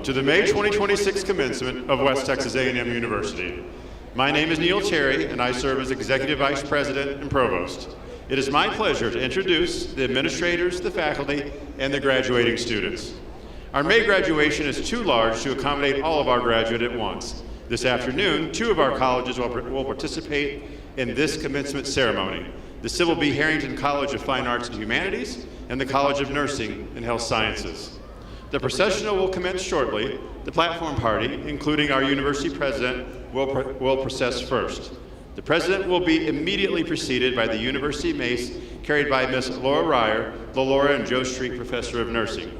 to the May 2026 commencement of West Texas A&M University. My name is Neil Cherry, and I serve as Executive Vice President and Provost. It is my pleasure to introduce the administrators, the faculty, and the graduating students. Our May graduation is too large to accommodate all of our graduates at once. This afternoon, 2 of our colleges will participate in this commencement ceremony: the Sybil Harrington College of Fine Arts and Humanities and the College of Nursing and Health Sciences. The processional will commence shortly. The platform party, including our university president, will process first. The president will be immediately preceded by the university mace carried by Ms. Laura Ryer, the Laura and Joe Street Professor of Nursing.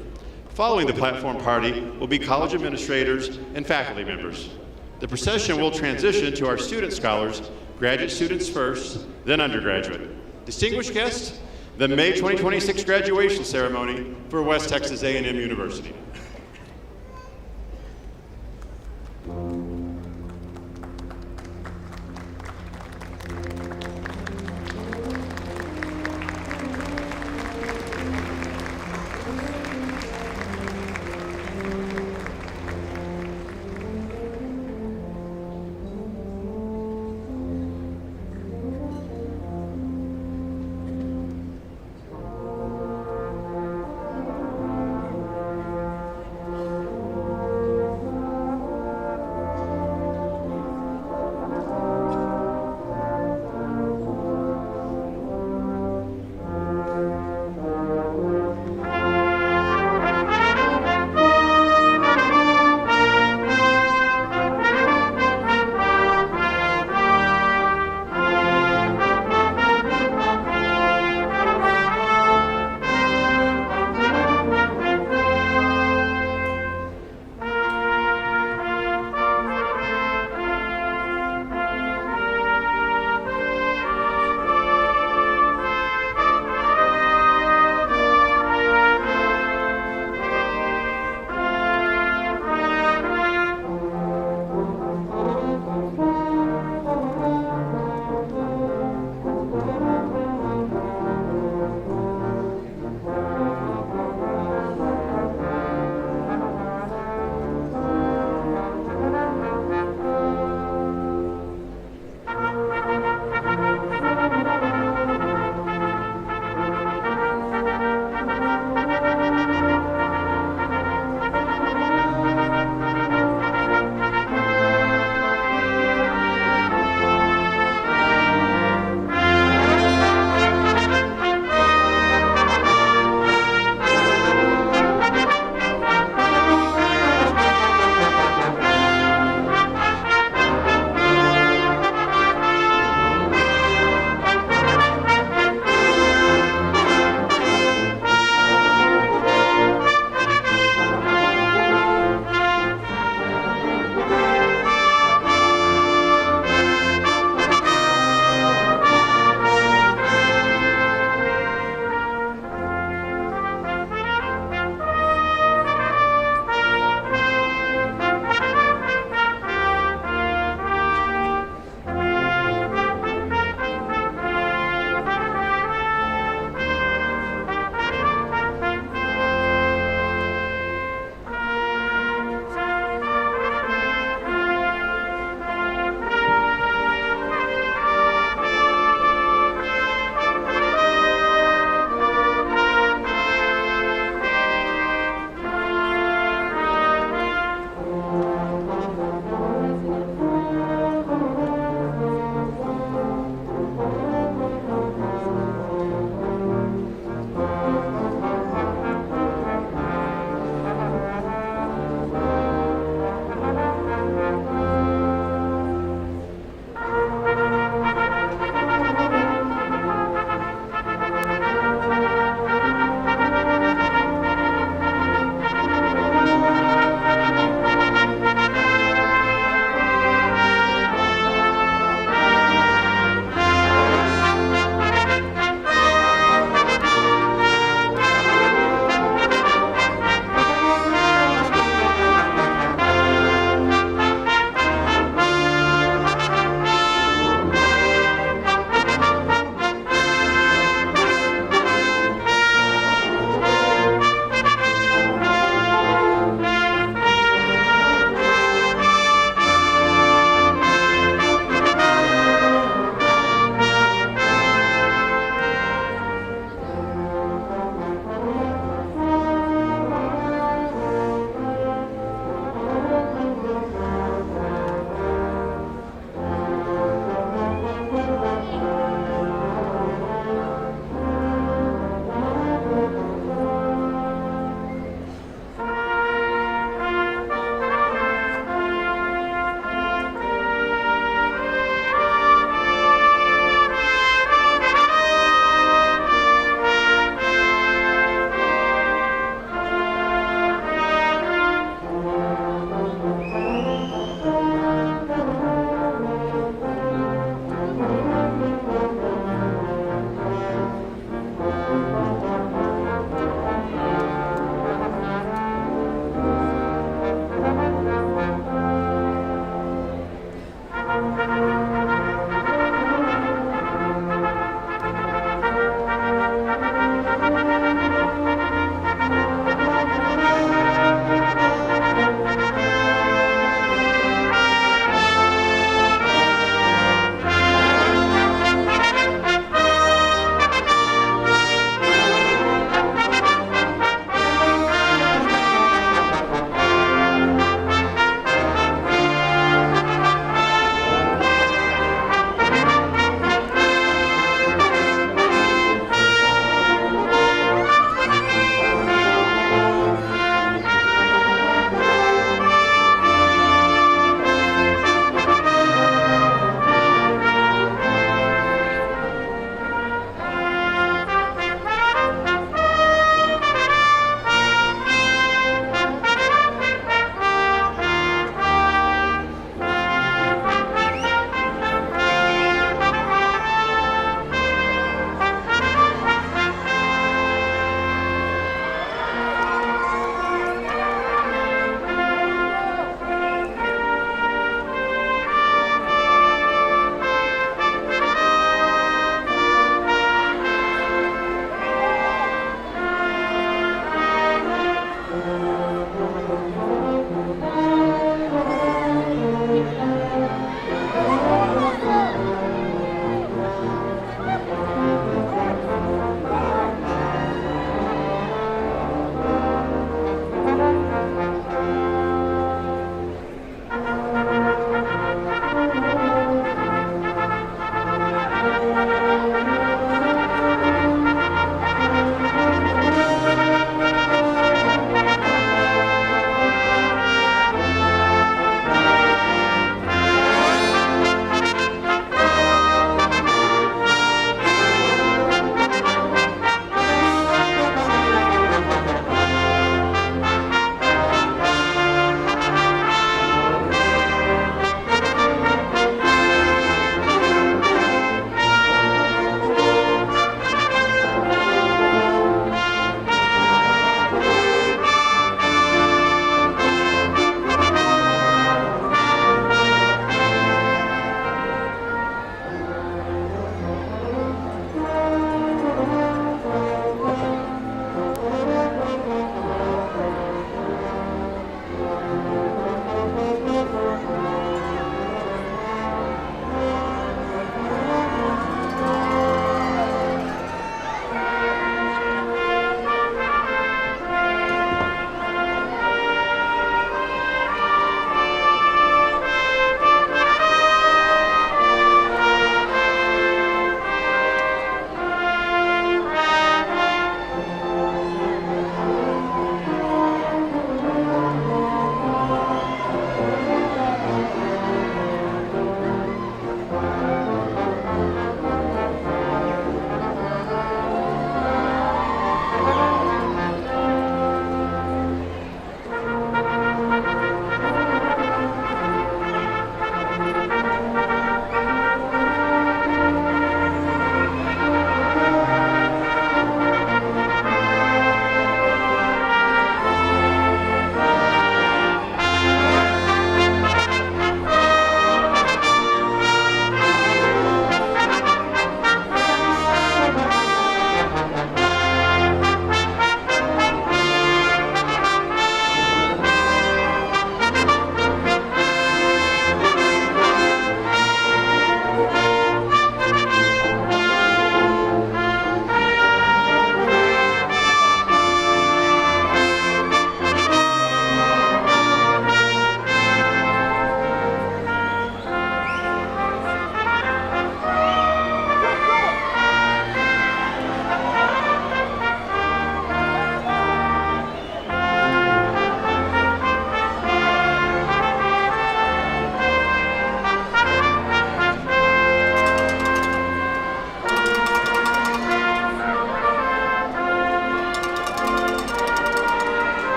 Following the platform party will be college administrators and faculty members. The procession will transition to our student scholars, graduate students first, then undergraduate. Distinguished guests, the May 2026 graduation ceremony for West Texas A&M University.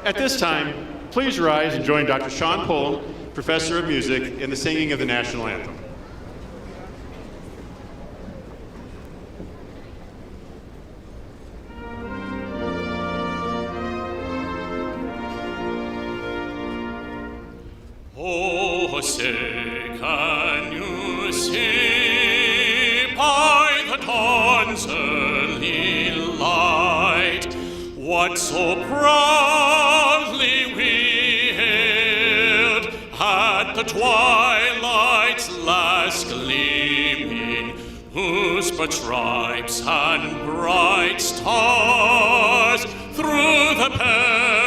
At this time, please rise and join Dr. Sean Pullum, Professor of Music, in the singing of the National Anthem. Oh, say, can you see by the dawn's early light what so proudly we hailed at the twilight's last gleaming, whose but stripes and bright stars through the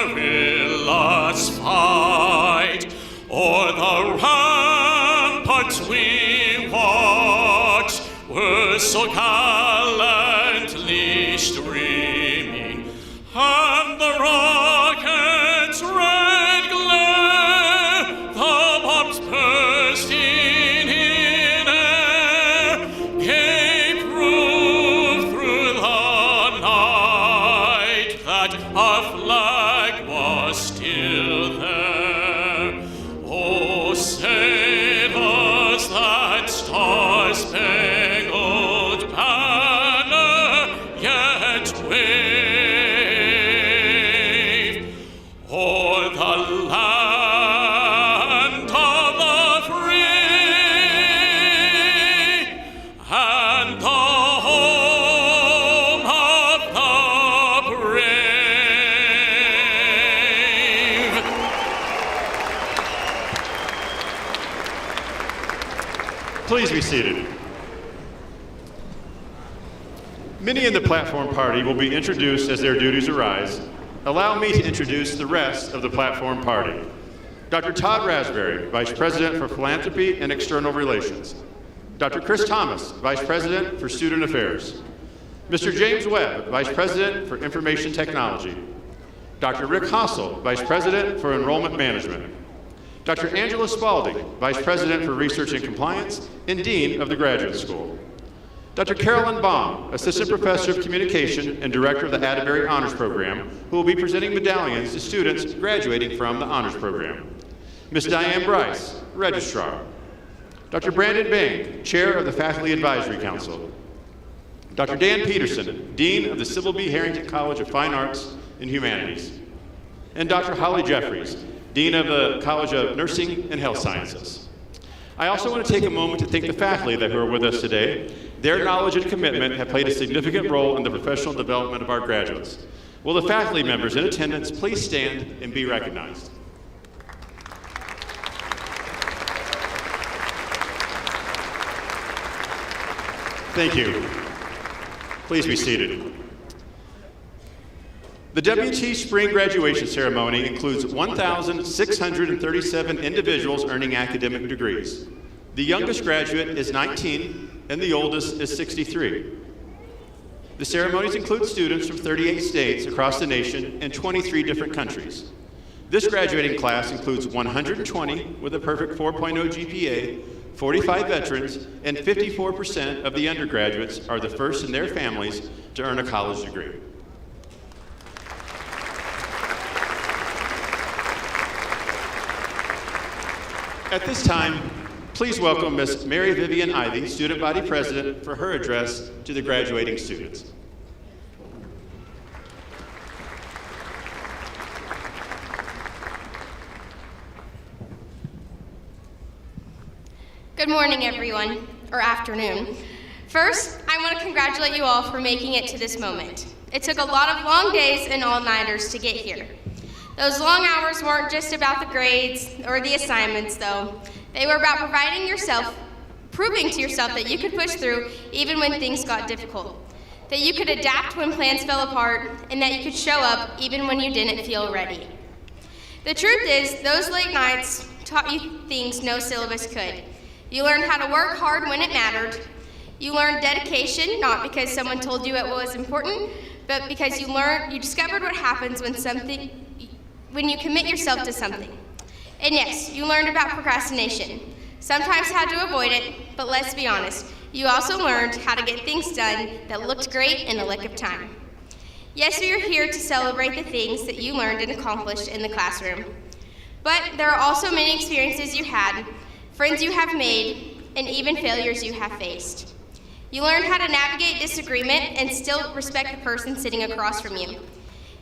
perilous fight o'er the ramparts we watched were so gallantly streaming, and the rocket's red glare, the bombs bursting in air, gave proof through the night that our flag was still there. Oh, say does that star-spangled banner yet wave o'er the land of the free and the home of the brave? Please be seated. Many in the platform party will be introduced as their duties arise. Allow me to introduce the rest of the platform party. Dr. Todd Raspberry, Vice President for Philanthropy and External Relations. Dr. Chris Thomas, Vice President for Student Affairs. Mr. James Webb, Vice President for Information Technology. Dr. Rick Hossel, Vice President for Enrollment Management. Dr. Angela Spalding, Vice President for Research and Compliance and Dean of the Graduate School. Dr. Carolyn Baum, Assistant Professor of Communication and Director of the Atterbury Honors Program, who will be presenting medallions to students graduating from the Honors Program. Ms. Diane Bryce, Registrar. Dr. Brandon Bang, Chair of the Faculty Advisory Council. Dr. Dan Peterson, Dean of the Sybil B. Harrington College of Fine Arts and Humanities. And Dr. Holly Jeffries, Dean of the College of Nursing and Health Sciences. I also want to take a moment to thank the faculty that are with us today. Their knowledge and commitment have played a significant role in the professional development of our graduates. Will the faculty members in attendance please stand and be recognized? Thank you. Please be seated. The WT Spring Graduation Ceremony includes 1,637 individuals earning academic degrees. The youngest graduate is 19, and the oldest is 63. The ceremonies include students from 38 states across the nation and 23 different countries. This graduating class includes 120 with a perfect 4.0 GPA, 45 veterans, and 54% of the undergraduates are the first in their families to earn a college degree. At this time, please welcome Ms. Mary Vivian Ivey, Student Body President, for her address to the graduating students. Good morning, everyone, or afternoon. First, I want to congratulate you all for making it to this moment. It took a lot of long days and all-nighters to get here. Those long hours weren't just about the grades or the assignments, though. They were about proving to yourself that you could push through even when things got difficult, that you could adapt when plans fell apart, and that you could show up even when you didn't feel ready. The truth is, those late nights taught you things no syllabus could. You learned how to work hard when it mattered. You learned dedication, not because someone told you it was important, but because you discovered what happens when you commit yourself to something. And yes, you learned about procrastination. Sometimes how to avoid it, but let's be honest, you also learned how to get things done that looked great in a lick of time. Yes, we are here to celebrate the things that you learned and accomplished in the classroom. But there are also many experiences you had, friends you have made, and even failures you have faced. You learned how to navigate disagreement and still respect the person sitting across from you.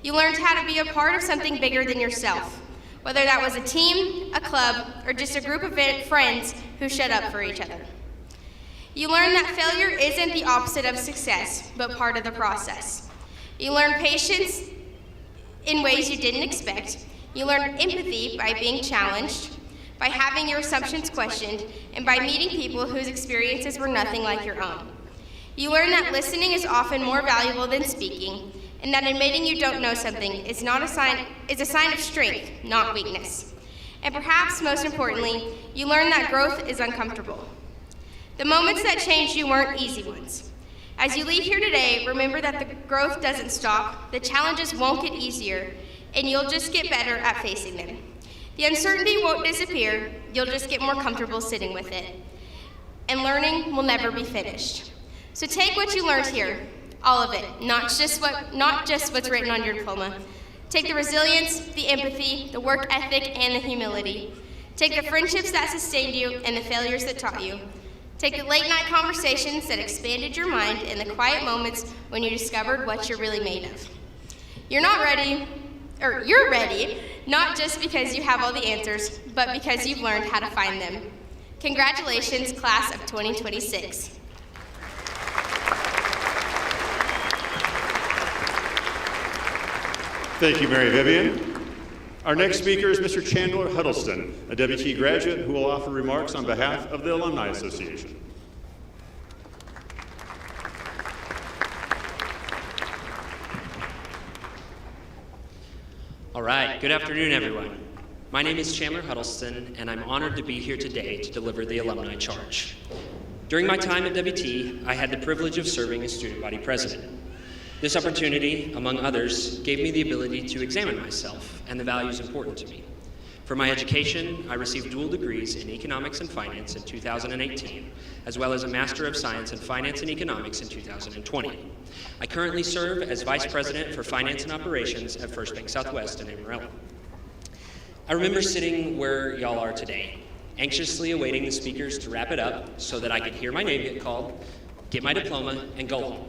You learned how to be a part of something bigger than yourself, whether that was a team, a club, or just a group of friends who showed up for each other. You learned that failure isn't the opposite of success, but part of the process. You learned patience in ways you didn't expect. You learned empathy by being challenged, by having your assumptions questioned, and by meeting people whose experiences were nothing like your own. You learned that listening is often more valuable than speaking, and that admitting you don't know something is a sign of strength, not weakness. And perhaps most importantly, you learned that growth is uncomfortable. The moments that changed you weren't easy ones. As you leave here today, remember that the growth doesn't stop, the challenges won't get easier, and you'll just get better at facing them. The uncertainty won't disappear, you'll just get more comfortable sitting with it. And learning will never be finished. So take what you learned here, all of it, not just what's written on your diploma. Take the resilience, the empathy, the work ethic, and the humility. Take the friendships that sustained you and the failures that taught you. Take the late night conversations that expanded your mind and the quiet moments when you discovered what you're really made of. You're ready, not just because you have all the answers, but because you've learned how to find them. Congratulations, class of 2026. Thank you, Mary Vivian. Our next speaker is Mr. Chandler Huddleston, a WT graduate who will offer remarks on behalf of the Alumni Association. All right, good afternoon, everyone. My name is Chandler Huddleston, and I'm honored to be here today to deliver the alumni charge. During my time at WT, I had the privilege of serving as student body president. This opportunity, among others, gave me the ability to examine myself and the values important to me. For my education, I received dual degrees in Economics and Finance in 2018, as well as a Master of Science in Finance and Economics in 2020. I currently serve as Vice President for Finance and Operations at First Bank Southwest in Amarillo. I remember sitting where y'all are today, anxiously awaiting the speakers to wrap it up so that I could hear my name get called, get my diploma, and go home.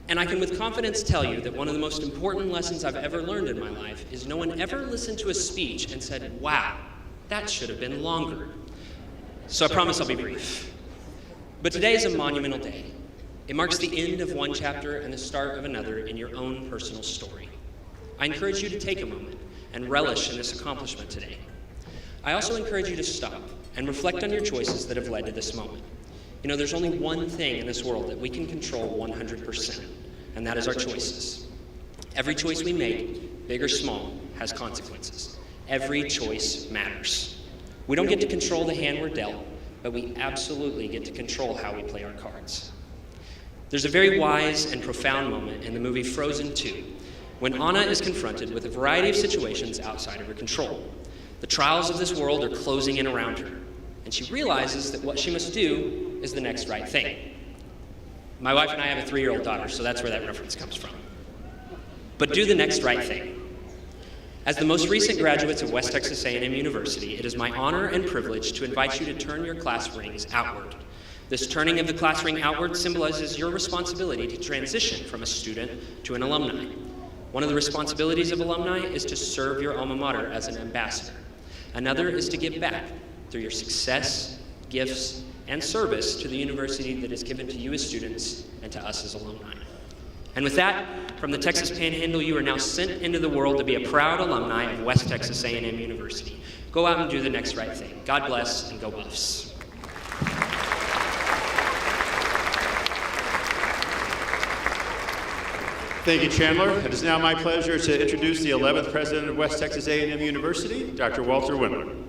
And I can with confidence tell you that one of the most important lessons I've ever learned in my life is no one ever listened to a speech and said, wow, that should have been longer. So I promise I'll be brief. But today is a monumental day. It marks the end of one chapter and the start of another in your own personal story. I encourage you to take a moment and relish in this accomplishment today. I also encourage you to stop and reflect on your choices that have led to this moment. You know, there's only one thing in this world that we can control 100%, and that is our choices. Every choice we make, big or small, has consequences. Every choice matters. We don't get to control the hand we're dealt, but we absolutely get to control how we play our cards. There's a very wise and profound moment in the movie Frozen 2, when Anna is confronted with a variety of situations outside of her control. The trials of this world are closing in around her, and she realizes that what she must do is the next right thing. My wife and I have a 3-year-old daughter, so that's where that reference comes from. But do the next right thing. As the most recent graduates of West Texas A&M University, it is my honor and privilege to invite you to turn your class rings outward. This turning of the class ring outward symbolizes your responsibility to transition from a student to an alumni. One of the responsibilities of alumni is to serve your alma mater as an ambassador. Another is to give back through your success, gifts, and service to the university that is given to you as students and to us as alumni. And with that, from the Texas Panhandle, you are now sent into the world to be a proud alumni of West Texas A&M University. Go out and do the next right thing. God bless, and go Buffs. Thank you, Chandler. It is now my pleasure to introduce the 11th president of West Texas A&M University, Dr. Walter Windler.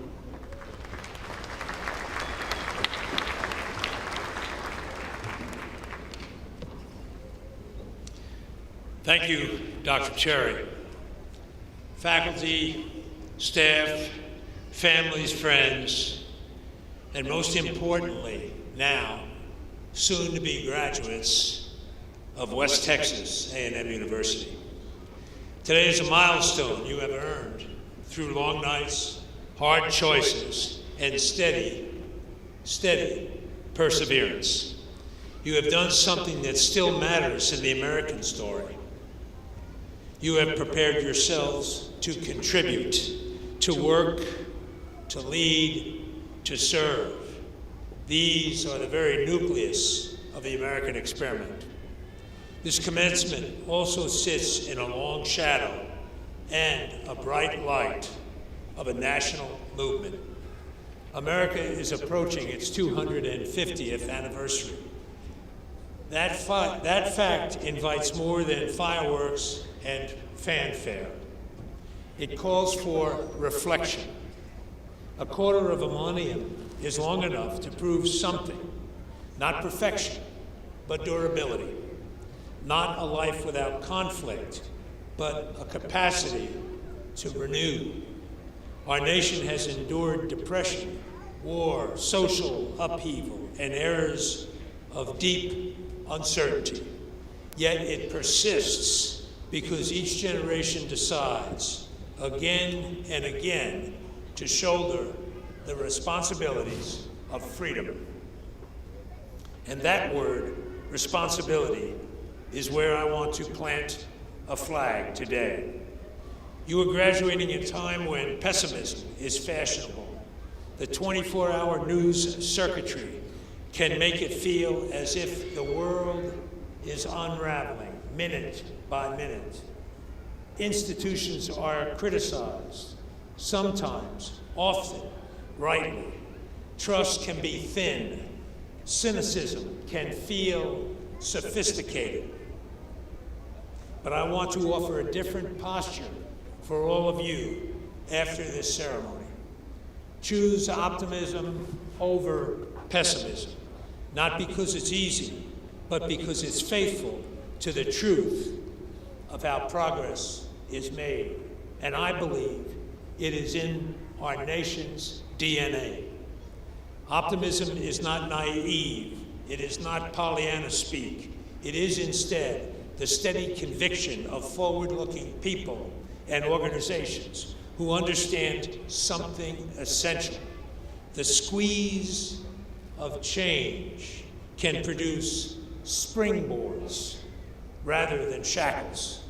Thank you, Dr. Cherry. Faculty, staff, families, friends, and most importantly, now, soon-to-be graduates of West Texas A&M University. Today is a milestone you have earned through long nights, hard choices, and steady perseverance. You have done something that still matters in the American story. You have prepared yourselves to contribute, to work, to lead, to serve. These are the very nucleus of the American experiment. This commencement also sits in a long shadow and a bright light of a national movement. America is approaching its 250th anniversary. That fact invites more than fireworks and fanfare. It calls for reflection. A quarter of a millennium is long enough to prove something, not perfection, but durability. Not a life without conflict, but a capacity to renew. Our nation has endured depression, war, social upheaval, and eras of deep uncertainty. Yet it persists because each generation decides again and again to shoulder the responsibilities of freedom. And that word, responsibility, is where I want to plant a flag today. You are graduating in a time when pessimism is fashionable. The 24-hour news circuitry can make it feel as if the world is unraveling minute by minute. Institutions are criticized, sometimes, often, rightly. Trust can be thin. Cynicism can feel sophisticated. But I want to offer a different posture for all of you after this ceremony. Choose optimism over pessimism, not because it's easy, but because it's faithful to the truth of how progress is made. And I believe it is in our nation's DNA. Optimism is not naive. It is not Pollyanna speak. It is instead the steady conviction of forward-looking people and organizations who understand something essential. The squeeze of change can produce springboards rather than shackles.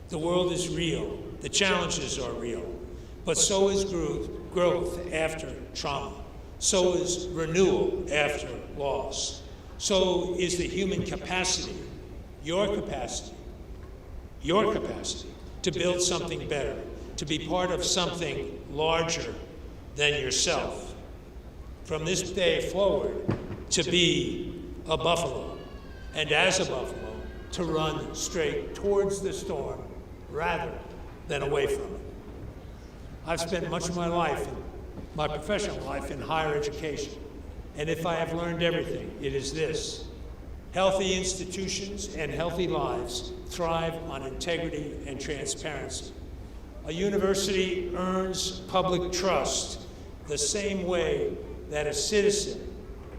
The world is real. The challenges are real. But so is growth after trauma. So is renewal after loss. So is the human capacity, your capacity to build something better, to be part of something larger than yourself. From this day forward, to be a buffalo, and as a buffalo, to run straight towards the storm rather than away from it. I've spent much of my life, my professional life, in higher education. And if I have learned everything, it is this: healthy institutions and healthy lives thrive on integrity and transparency. A university earns public trust the same way that a citizen,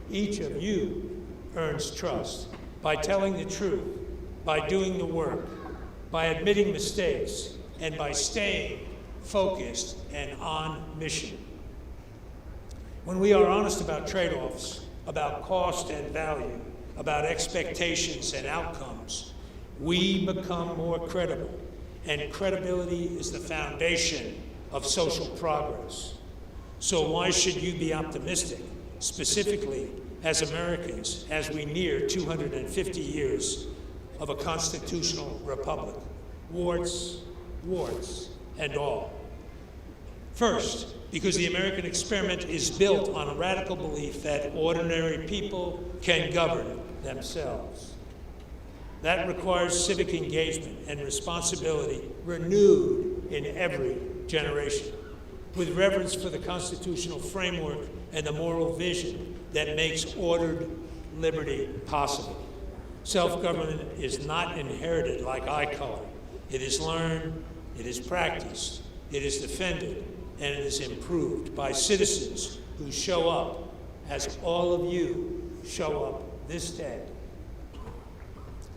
each of you, earns trust, by telling the truth, by doing the work, by admitting mistakes, and by staying focused and on mission. When we are honest about trade-offs, about cost and value, about expectations and outcomes, we become more credible, and credibility is the foundation of social progress. So why should you be optimistic, specifically as Americans, as we near 250 years of a constitutional republic? Warts, and all. First, because the American experiment is built on a radical belief that ordinary people can govern themselves. That requires civic engagement and responsibility renewed in every generation, with reverence for the constitutional framework and the moral vision that makes ordered liberty possible. Self-government is not inherited like eye color. It is learned, it is practiced, it is defended, and it is improved by citizens who show up, as all of you show up this day.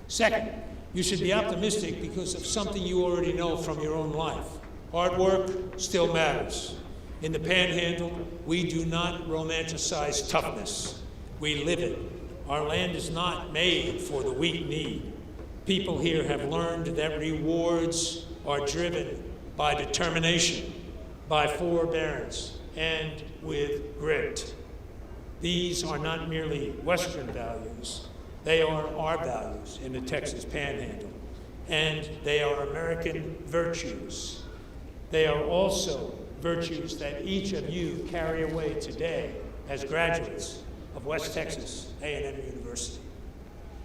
Second, You should be optimistic because of something you already know from your own life. Hard work still matters. In the Panhandle, we do not romanticize toughness. We live it. Our land is not made for the weak-kneed. People here have learned that rewards are driven by determination, by forbearance, and with grit. These are not merely Western values. They are our values in the Texas Panhandle, and they are American virtues. They are also virtues that each of you carry away today as graduates of West Texas A&M University.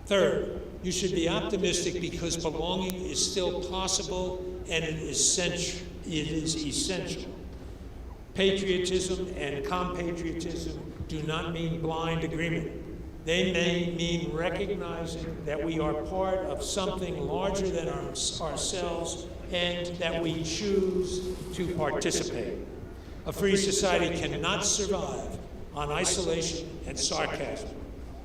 Third, you should be optimistic because belonging is still possible and it is essential. Patriotism and compatriotism do not mean blind agreement. They may mean recognizing that we are part of something larger than ourselves and that we choose to participate. A free society cannot survive on isolation and sarcasm.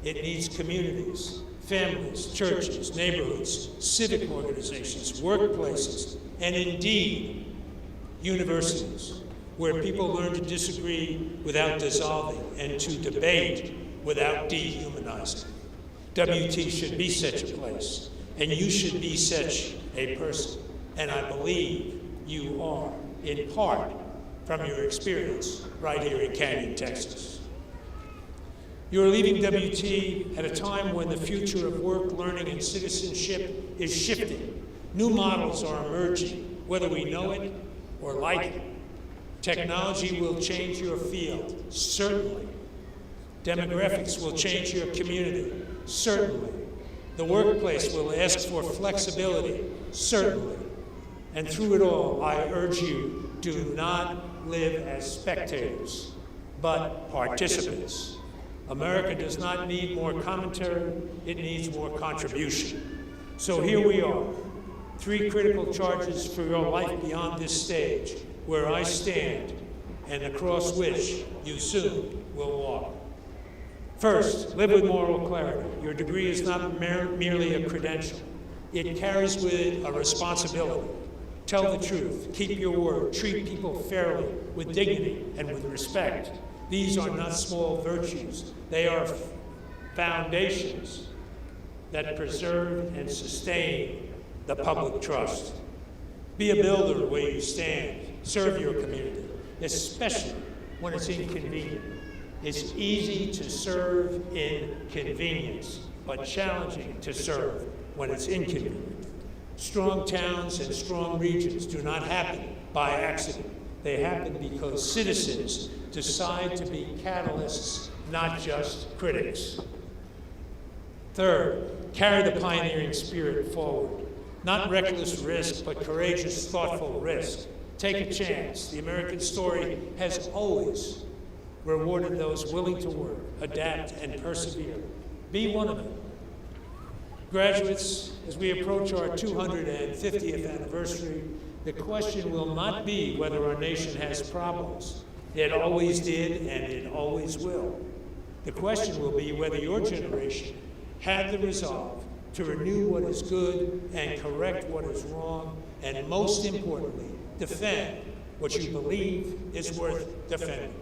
It needs communities, families, churches, neighborhoods, civic organizations, workplaces, and indeed, universities, where people learn to disagree without dissolving and to debate without dehumanizing. WT should be such a place, and you should be such a person. And I believe you are, in part, from your experience right here in Canyon, Texas. You are leaving WT at a time when the future of work, learning, and citizenship is shifting. New models are emerging, whether we know it or like it. Technology will change your field, certainly. Demographics will change your community, certainly. The workplace will ask for flexibility, certainly. And through it all, I urge you, do not live as spectators, but participants. America does not need more commentary, it needs more contribution. So here we are, 3 critical charges for your life beyond this stage, where I stand and across which you soon will walk. First, live with moral clarity. Your degree is not merely a credential. It carries with it a responsibility. Tell the truth, keep your word, treat people fairly, with dignity and with respect. These are not small virtues. They are foundations that preserve and sustain the public trust. Be a builder where you stand. Serve your community, especially when it's inconvenient. It's easy to serve in convenience, but challenging to serve when it's inconvenient. Strong towns and strong regions do not happen by accident. They happen because citizens decide to be catalysts, not just critics. Third, carry the pioneering spirit forward. Not reckless risk, but courageous, thoughtful risk. Take a chance. The American story has always rewarded those willing to work, adapt, and persevere. Be one of them. Graduates, as we approach our 250th anniversary, the question will not be whether our nation has problems. It always did, and it always will. The question will be whether your generation had the resolve to renew what is good and correct what is wrong, and most importantly, defend what you believe is worth defending.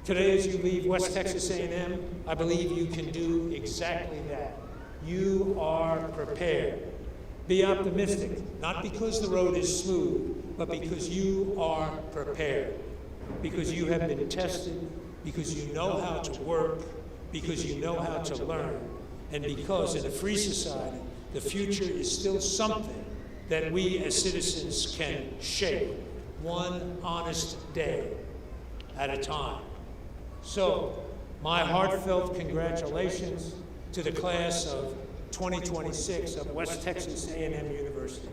Today, as you leave West Texas A&M, I believe you can do exactly that. You are prepared. Be optimistic, not because the road is smooth, but because you are prepared, because you have been tested, because you know how to work, because you know how to learn, and because in a free society, the future is still something that we as citizens can shape, one honest day at a time. So, my heartfelt congratulations to the class of 2026 of West Texas A&M University.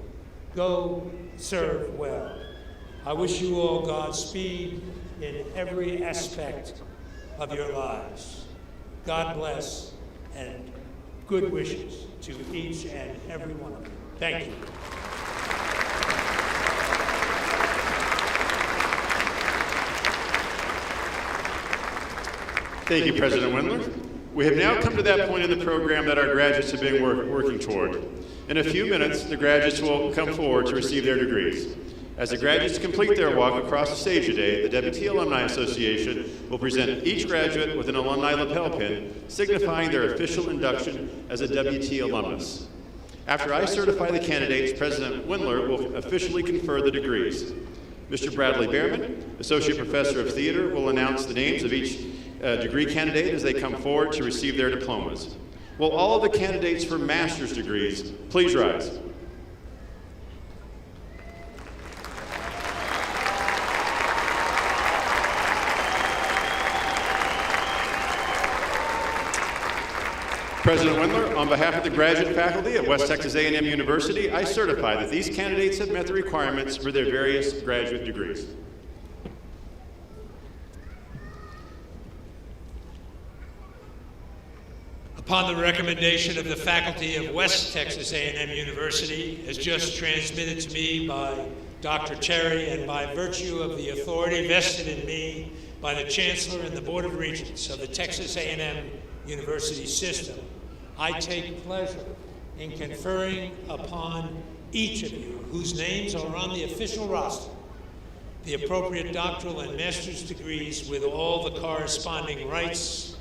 Go serve well. I wish you all Godspeed in every aspect of your lives. God bless and good wishes to each and every one of you. Thank you. Thank you, President Wendler. We have now come to that point in the program that our graduates have been working toward. In a few minutes, the graduates will come forward to receive their degrees. As the graduates complete their walk across the stage today, the WT Alumni Association will present each graduate with an alumni lapel pin, signifying their official induction as a WT alumnus. After I certify the candidates, President Engler will officially confer the degrees. Mr. Bradley Behrman, Associate Professor of Theater, will announce the names of each degree candidate as they come forward to receive their diplomas. Will all of the candidates for master's degrees please rise? President Engler, on behalf of the graduate faculty at West Texas A&M University, I certify that these candidates have met the requirements for their various graduate degrees. Upon the recommendation of the faculty of West Texas A&M University, as just transmitted to me by Dr. Cherry and by virtue of the authority vested in me by the Chancellor and the Board of Regents of the Texas A&M University system, I take pleasure in conferring upon each of you whose names are on the official roster the appropriate doctoral and master's degrees with all the corresponding rights,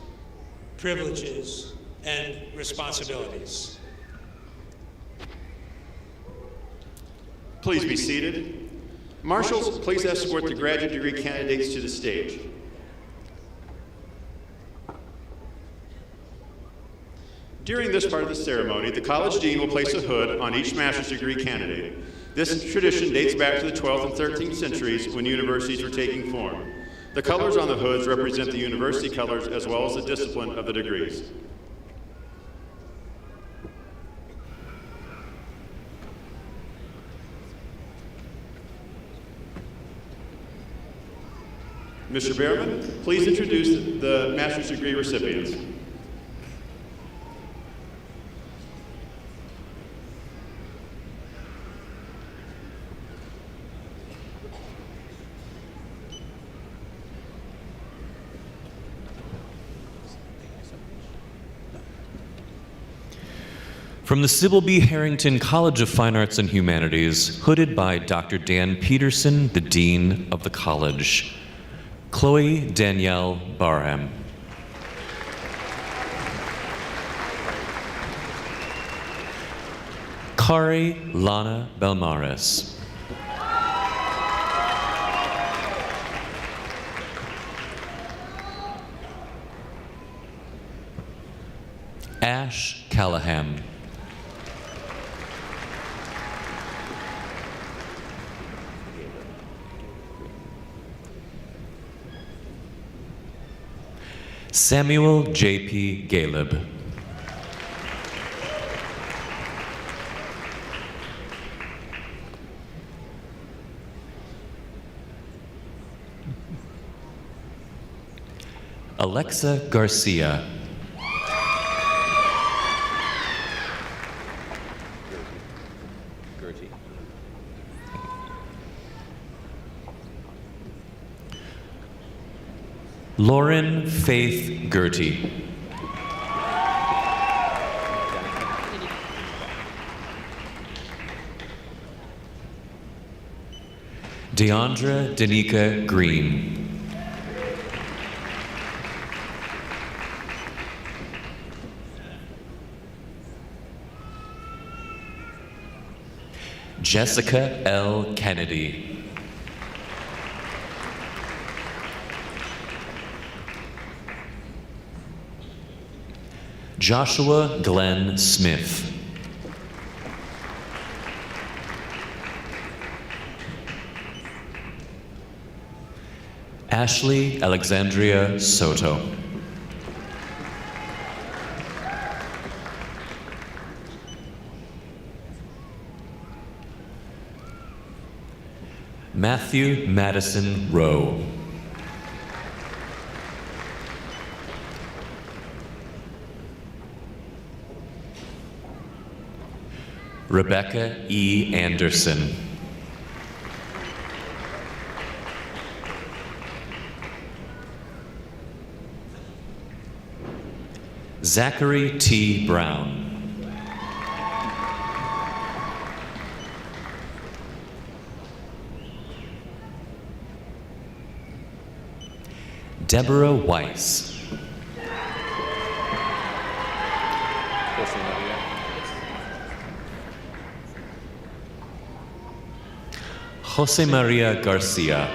privileges, and responsibilities. Please be seated. Marshals, please escort the graduate degree candidates to the stage. During this part of the ceremony, the college dean will place a hood on each master's degree candidate. This tradition dates back to the 12th and 13th centuries when universities were taking form. The colors on the hoods represent the university colors as well as the discipline of the degrees. Mr. Behrman, please introduce the master's degree recipients. From the Sybil B. Harrington College of Fine Arts and Humanities, hooded by Dr. Dan Peterson, the Dean of the College. Chloe Danielle Barham. Kari Lana Belmaris. Ash Callahan. Samuel J.P. Galeb. Alexa Garcia. Lauren Faith Gertie. Deandra Danica Green. Jessica L. Kennedy. Joshua Glenn Smith. Ashley Alexandria Soto. Matthew Madison Rowe. Rebecca E. Anderson. Zachary T. Brown. Deborah Weiss. Jose Maria Garcia.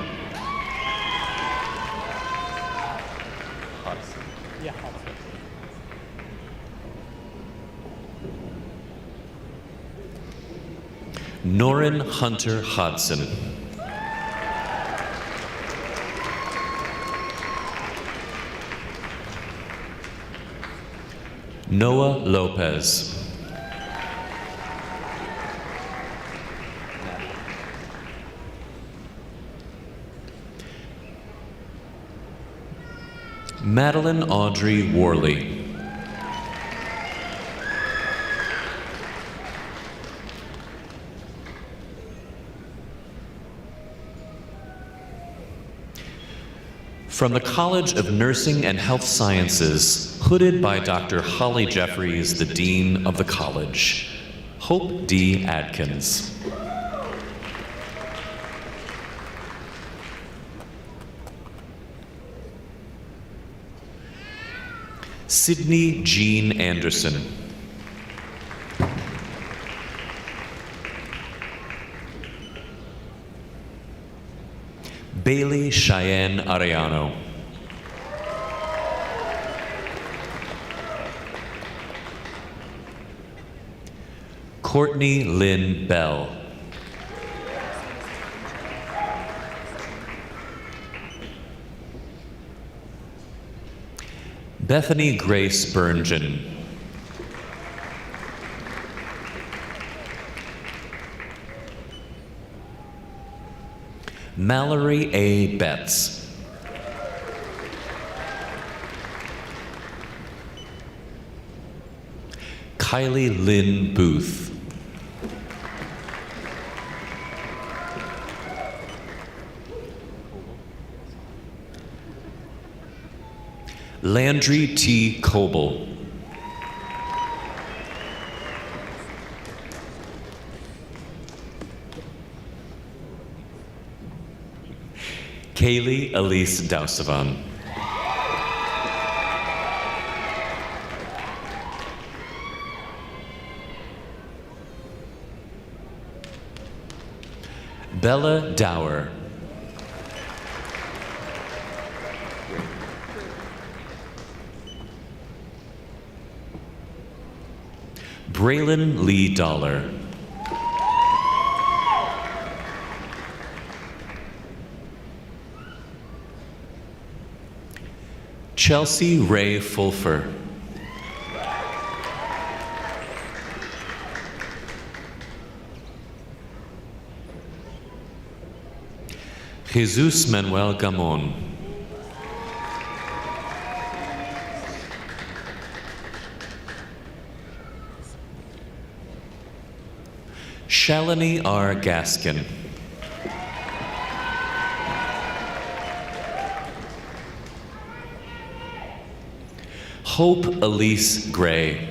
Norrin Hunter Hodson. Noah Lopez. Madeline Audrey Worley. From the College of Nursing and Health Sciences, hooded by Dr. Holly Jeffries, the Dean of the College, Hope D. Adkins. Sydney Jean Anderson. Bailey Cheyenne Arellano. Courtney Lynn Bell. Bethany Grace Burngen. Mallory A. Betts. Kylie Lynn Booth. Landry T. Coble. Kaylee Elise Dausavan. Bella Dower. Braylon Lee Dollar. Chelsea Ray Fulfer. Jesus Manuel Gamon. Shalini R. Gaskin. Hope Elise Gray.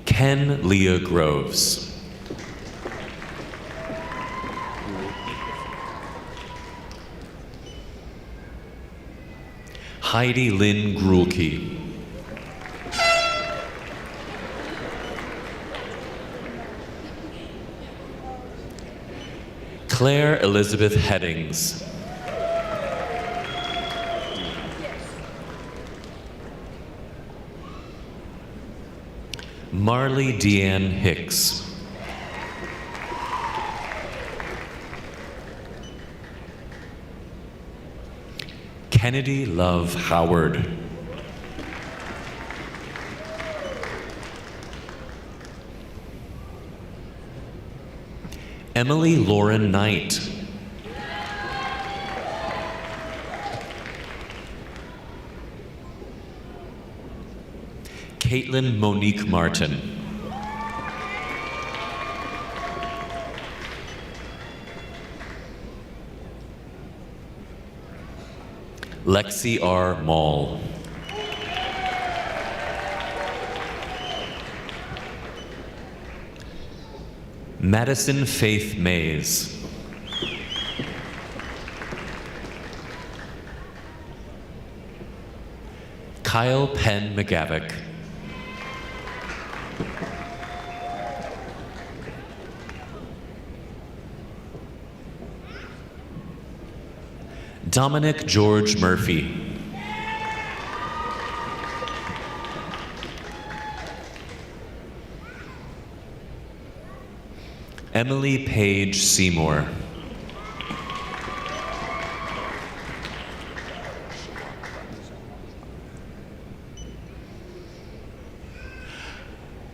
Ken Leah Groves. Heidi Lynn Grulke. Claire Elizabeth Headings. Marley Deanne Hicks. Kennedy Love Howard. Emily Lauren Knight. Caitlin Monique Martin. Lexi R. Mall. Madison Faith Mays. Kyle Penn McGavick. Dominic George Murphy. Emily Page Seymour.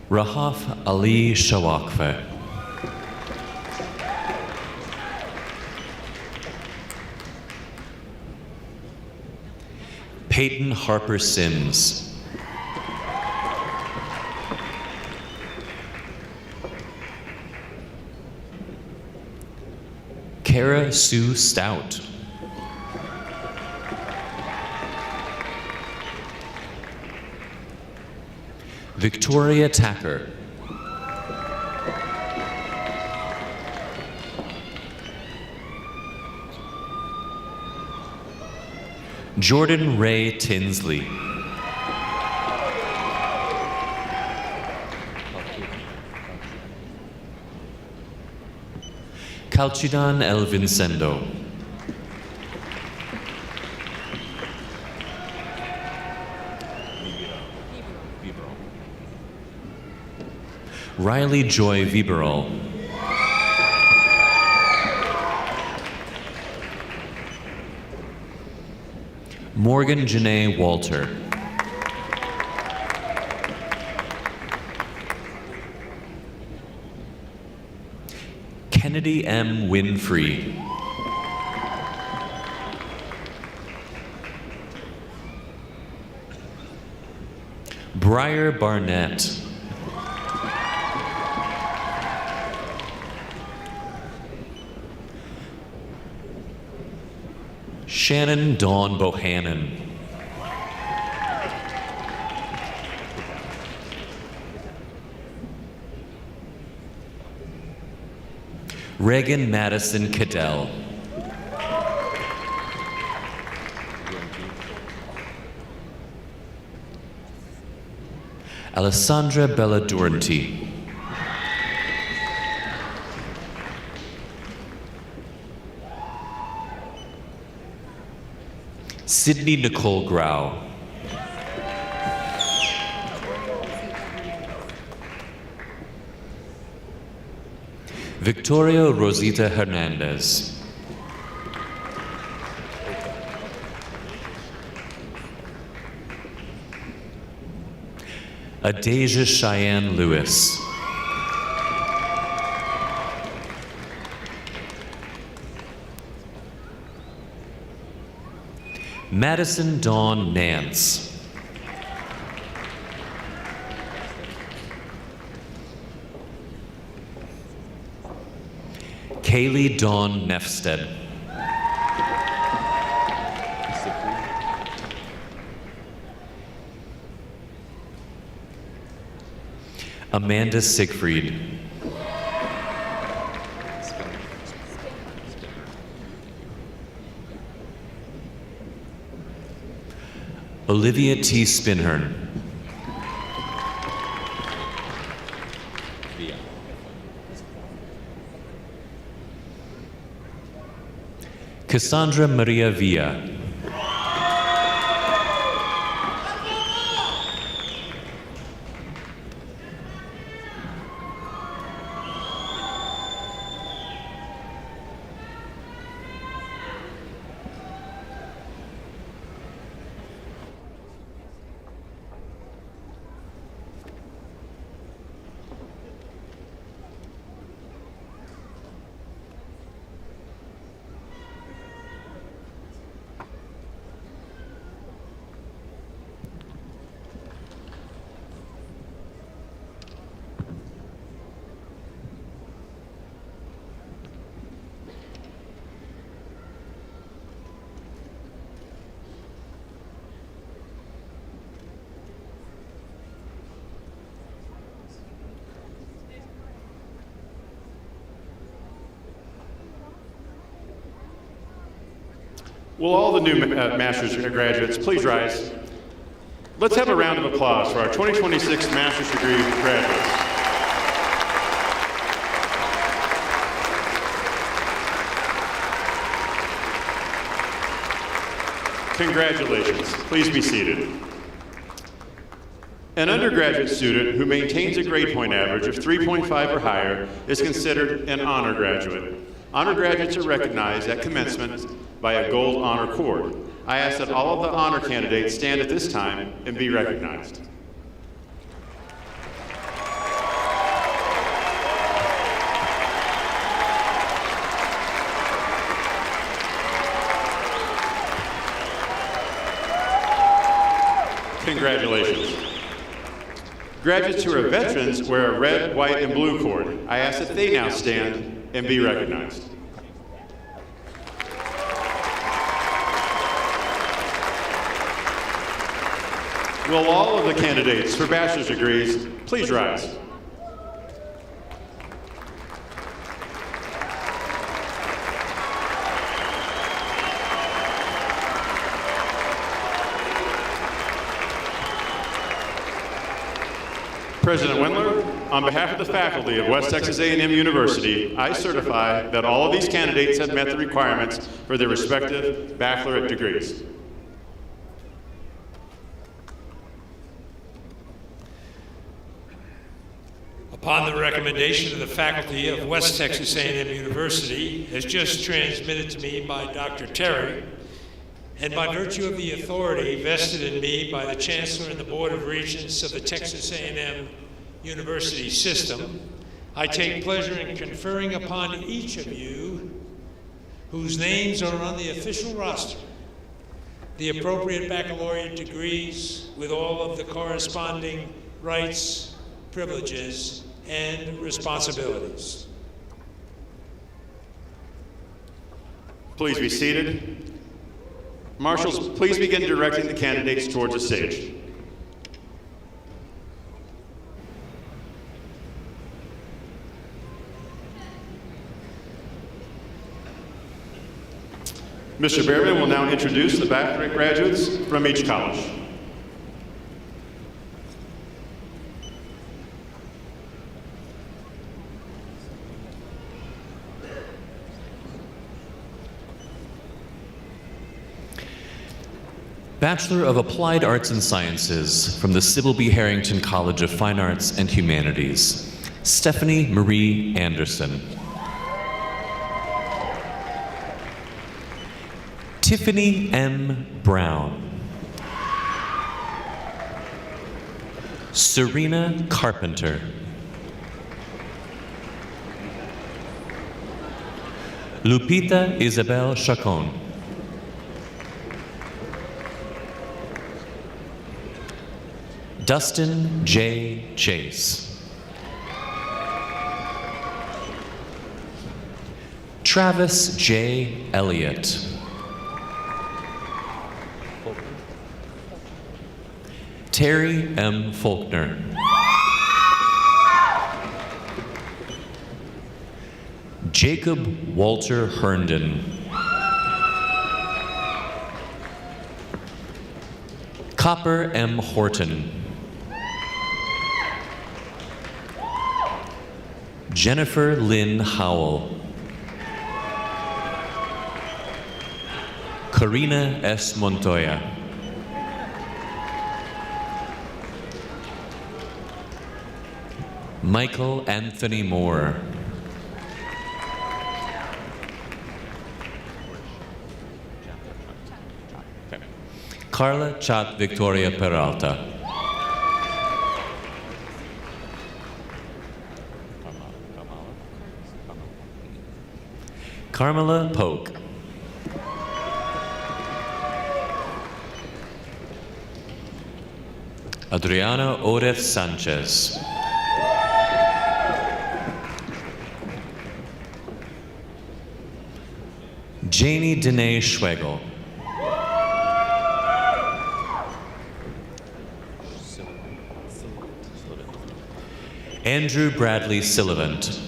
Rahaf Ali Shawakfe. Peyton Harper Sims. Kara Sue Stout. Victoria Tacker. Jordan Ray Tinsley. Calchidan El Vincendo. Riley Joy Viberol. Morgan Janae Walter. Kennedy M. Winfrey. Briar Barnett. Shannon Dawn Bohannon. Reagan Madison Cadell. Alessandra Belladurante. Sydney Nicole Grau. Victoria Rosita Hernandez. Adasia Cheyenne Lewis. Madison Dawn Nance. Kaylee Dawn Nefsted. Amanda Siegfried. Olivia T. Spinhern. Cassandra Maria Villa. Will all the new master's graduates please rise? Let's have a round of applause for our 2026 master's degree graduates. Congratulations. Please be seated. An undergraduate student who maintains a grade point average of 3.5 or higher is considered an honor graduate. Honor graduates are recognized at commencement by a gold honor cord. I ask that all of the honor candidates stand at this time and be recognized. Congratulations. Graduates who are veterans wear a red, white, and blue cord. I ask that they now stand and be recognized. Will all of the candidates for bachelor's degrees please rise? President Engler, on behalf of the faculty of West Texas A&M University, I certify that all of these candidates have met the requirements for their respective baccalaureate degrees. Upon the recommendation of the faculty of West Texas A&M University, as just transmitted to me by Dr. Terry, and by virtue of the authority vested in me by the Chancellor and the Board of Regents of the Texas A&M University system, I take pleasure in conferring upon each of you whose names are on the official roster the appropriate baccalaureate degrees with all of the corresponding rights, privileges, and responsibilities. Please be seated. Marshals, please begin directing the candidates towards the stage. Mr. Behrman will now introduce the baccalaureate graduates from each college. Bachelor of Applied Arts and Sciences from the Sybil Harrington College of Fine Arts and Humanities, Stephanie Marie Anderson. Tiffany M. Brown. Serena Carpenter. Lupita Isabel Chacon. Dustin J. Chase. Travis J. Elliott. Terry M. Faulkner. Jacob Walter Herndon. Copper M. Horton. Jennifer Lynn Howell. Karina S. Montoya. Michael Anthony Moore. Carla Chat Victoria Peralta. Carmela Polk. Adriana Orez Sanchez. Janie Danae Schwegel. Andrew Bradley Sillivant.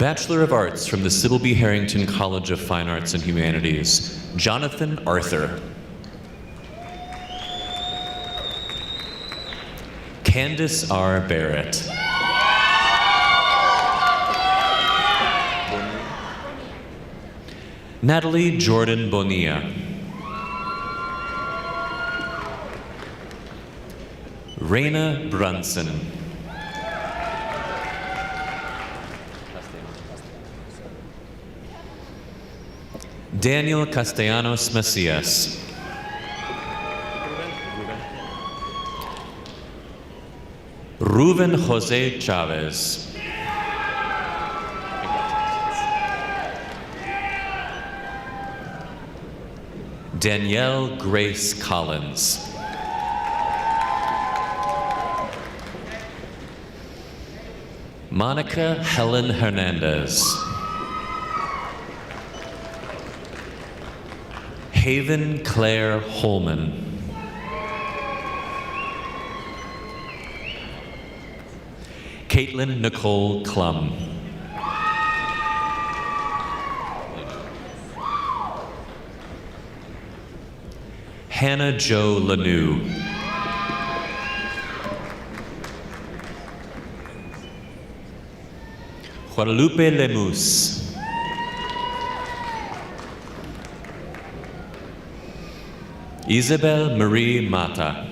Bachelor of Arts from the Sybil B. Harrington College of Fine Arts and Humanities, Jonathan Arthur. Candace R. Barrett. Natalie Jordan Bonilla. Raina Brunson. Daniel Castellanos Macias. Ruben Jose Chavez. Danielle Grace Collins. Monica Helen Hernandez. Haven Claire Holman. Caitlin Nicole Klum. Hannah Jo Lanou. Guadalupe Lemus. Isabel Marie Mata.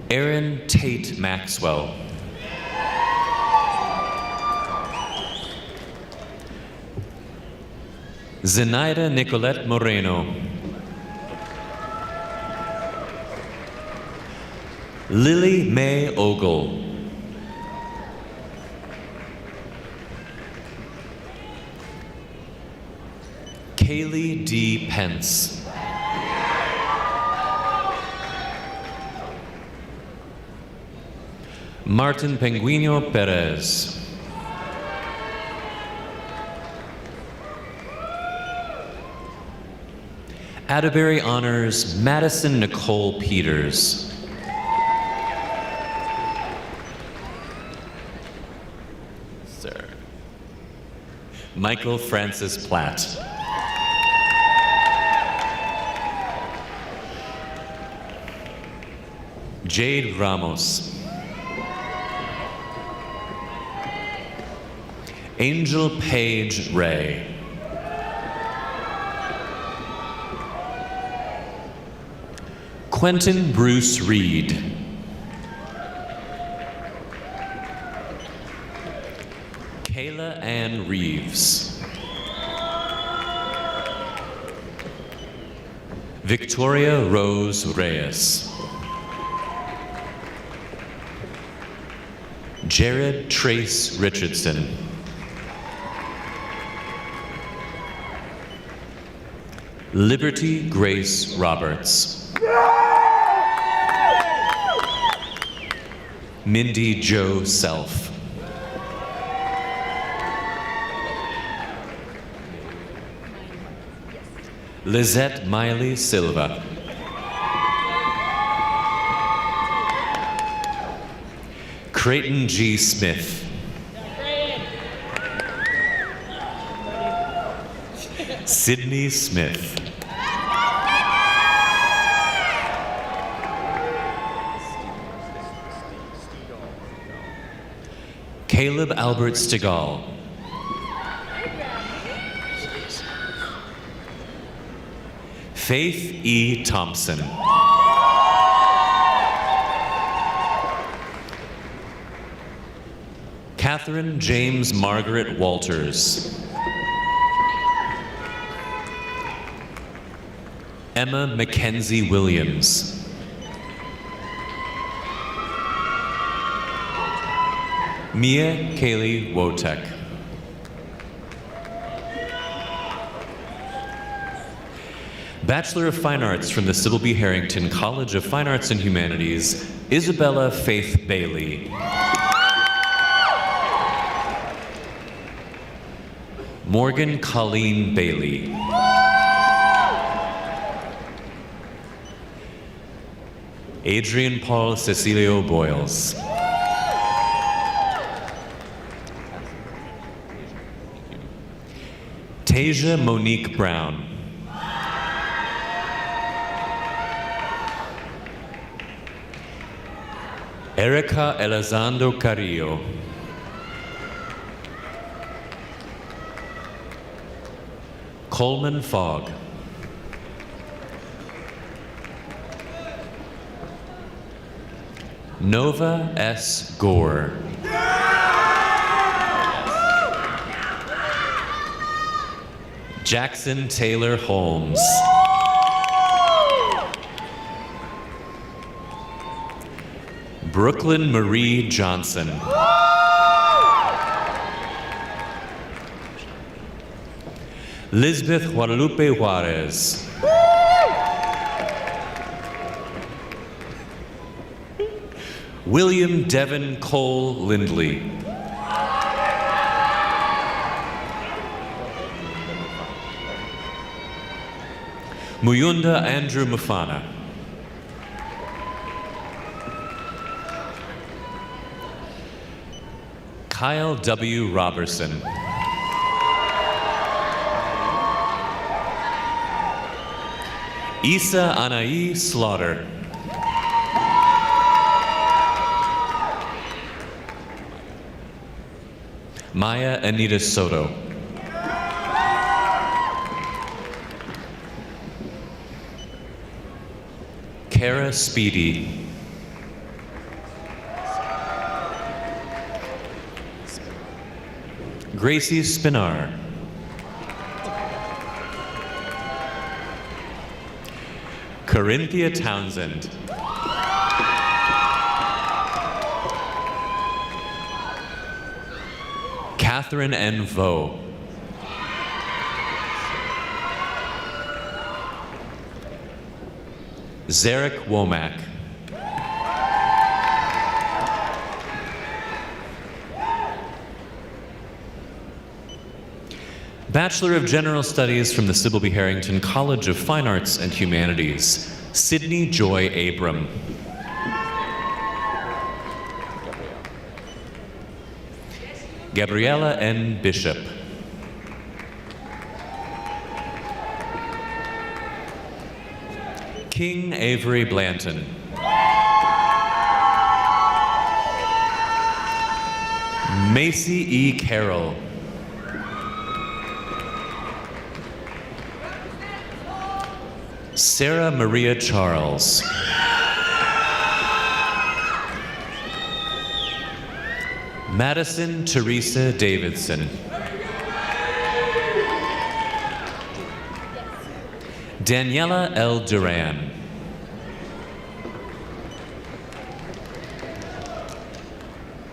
Erin Tate Maxwell. Zenaida Nicolette Moreno. Lily Mae Ogle. Kaylee D. Pence. Martin Penguino Perez. Atterbury Honors Madison Nicole Peters. Sir. Michael Francis Platt. Jade Ramos. Angel Page Ray. Quentin Bruce Reed. Kayla Ann Reeves. Victoria Rose Reyes. Jared Trace Richardson. Liberty Grace Roberts. Mindy Jo Self. Lizette Miley Silva. Creighton G. Smith. Sydney Smith. Caleb Albert Stigall. Faith E. Thompson. Catherine James Margaret Walters. Emma Mackenzie Williams. Mia Kaylee Wotek. Bachelor of Fine Arts from the Sybil B. Harrington College of Fine Arts and Humanities, Isabella Faith Bailey. Morgan Colleen Bailey. Adrian Paul Cecilio Boyles. Tasia Monique Brown. Erica Elizondo Carrillo. Coleman Fogg. Nova S. Gore. Jackson Taylor Holmes. Brooklyn Marie Johnson. Lisbeth Guadalupe Juarez. William Devin Cole Lindley. Muyunda Andrew Mufana. Kyle W. Robertson. Issa Anaí Slaughter. Maya Anita Soto. Kara Speedy. Gracie Spinar. Corinthia Townsend. Catherine N. Vo. Zarek Womack. Bachelor of General Studies from the Sybil Harrington College of Fine Arts and Humanities, Sydney Joy Abram. Gabriella N. Bishop. King Avery Blanton. Macy E. Carroll. Sarah Maria Charles. Madison Teresa Davidson. Daniela L. Duran.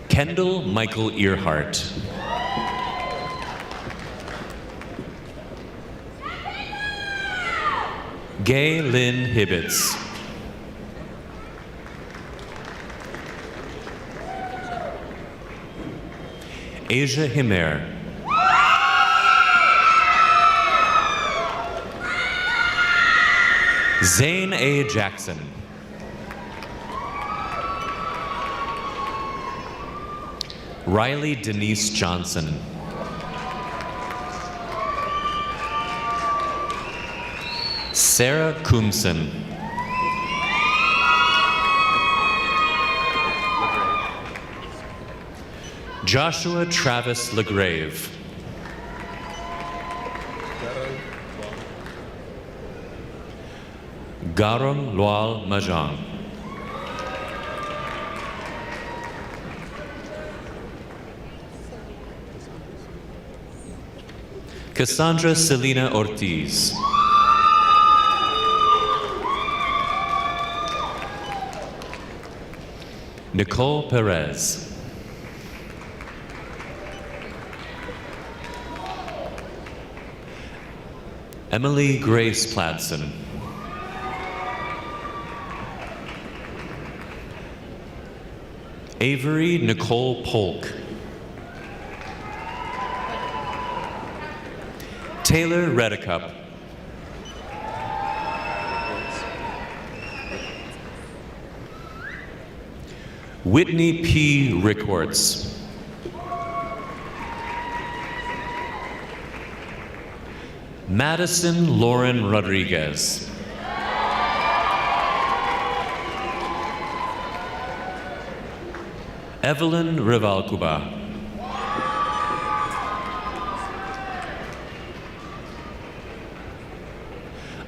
Kendall Michael Earhart. Gay Lynn Hibbets. Asia Himer. Zane A. Jackson. Riley Denise Johnson. Sarah Kumsen. Joshua Travis LeGrave. Garong Lual Majang. Cassandra Selena Ortiz. Nicole Perez. Emily Grace Pladsen. Avery Nicole Polk. Taylor Whitney P. Rickhorts. Madison Lauren Rodriguez. Evelyn Rivalcuba.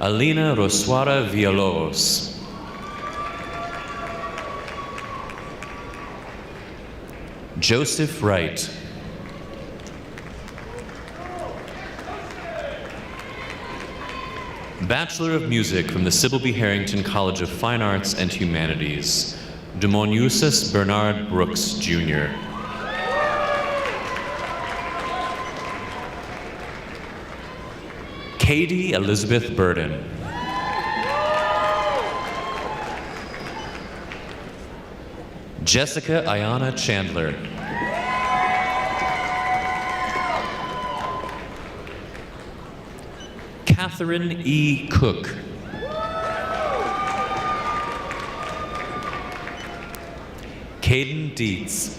Alina Rosuara Villalobos. Joseph Wright. Bachelor of Music from the Sybil B. Harrington College of Fine Arts and Humanities, Demonusis Bernard Brooks, Jr. Katie Elizabeth Burden. Jessica Ayana Chandler. Catherine E. Cook. Caden Dietz.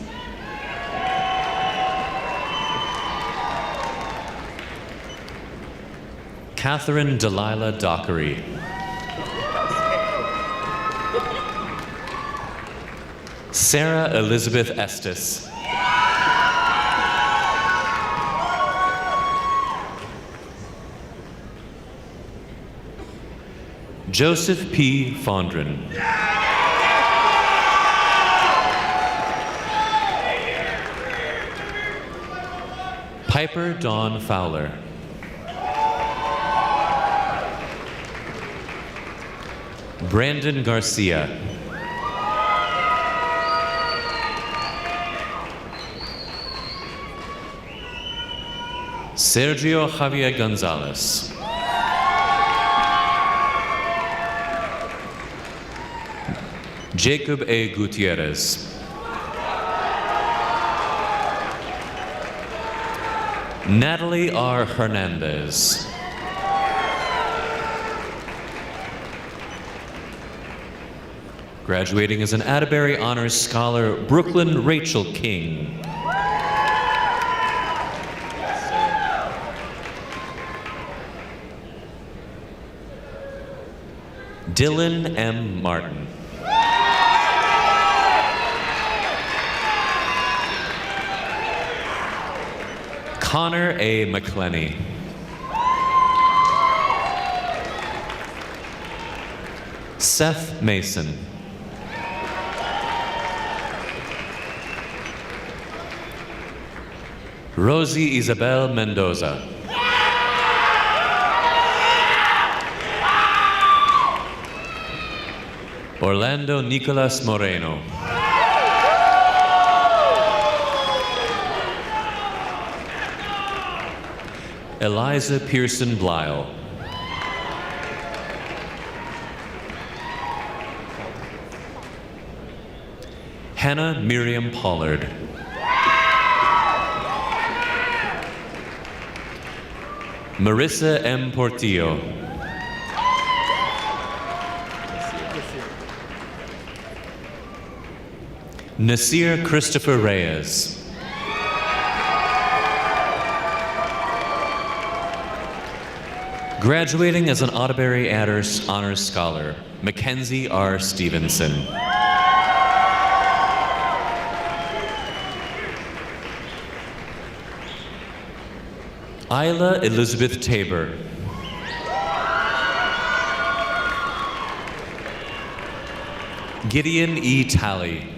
Catherine Delilah Dockery. Sarah Elizabeth Estes. Joseph P. Fondren. Piper Dawn Fowler. Brandon Garcia. Sergio Javier Gonzalez. Jacob A. Gutierrez. Natalie R. Hernandez. Graduating as an Atterbury Honors Scholar, Brooklyn Rachel King. Dylan M. Martin. Connor A. McClenny. Seth Mason. Rosie Isabel Mendoza. Orlando Nicolas Moreno. Eliza Pearson Blyle. Hannah Miriam Pollard. Marissa M. Portillo. Nasir Christopher Reyes. Graduating as an Atterbury Honors Scholar, Mackenzie R. Stevenson. Isla Elizabeth Tabor. Gideon E. Talley.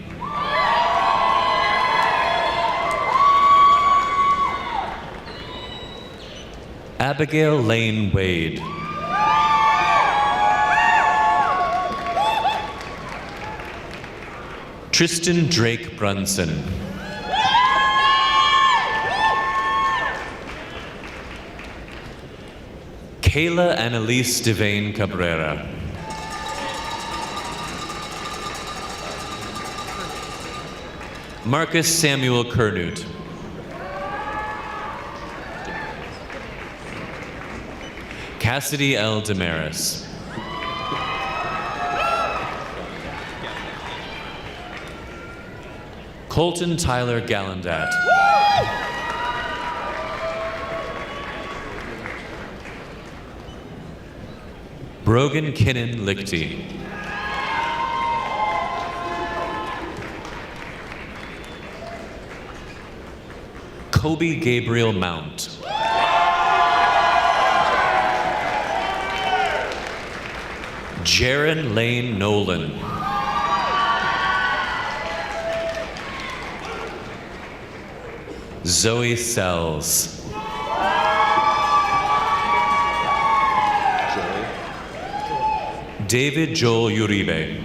Abigail Lane Wade. Tristan Drake Brunson. Kayla Annalise Devane Cabrera. Marcus Samuel Kernut. Cassidy L. Damaris. Colton Tyler Gallandat. Brogan Kinnan Lichty. Kobe Gabriel Mount. Jaron Lane Nolan. Zoe Sells. David Joel Uribe.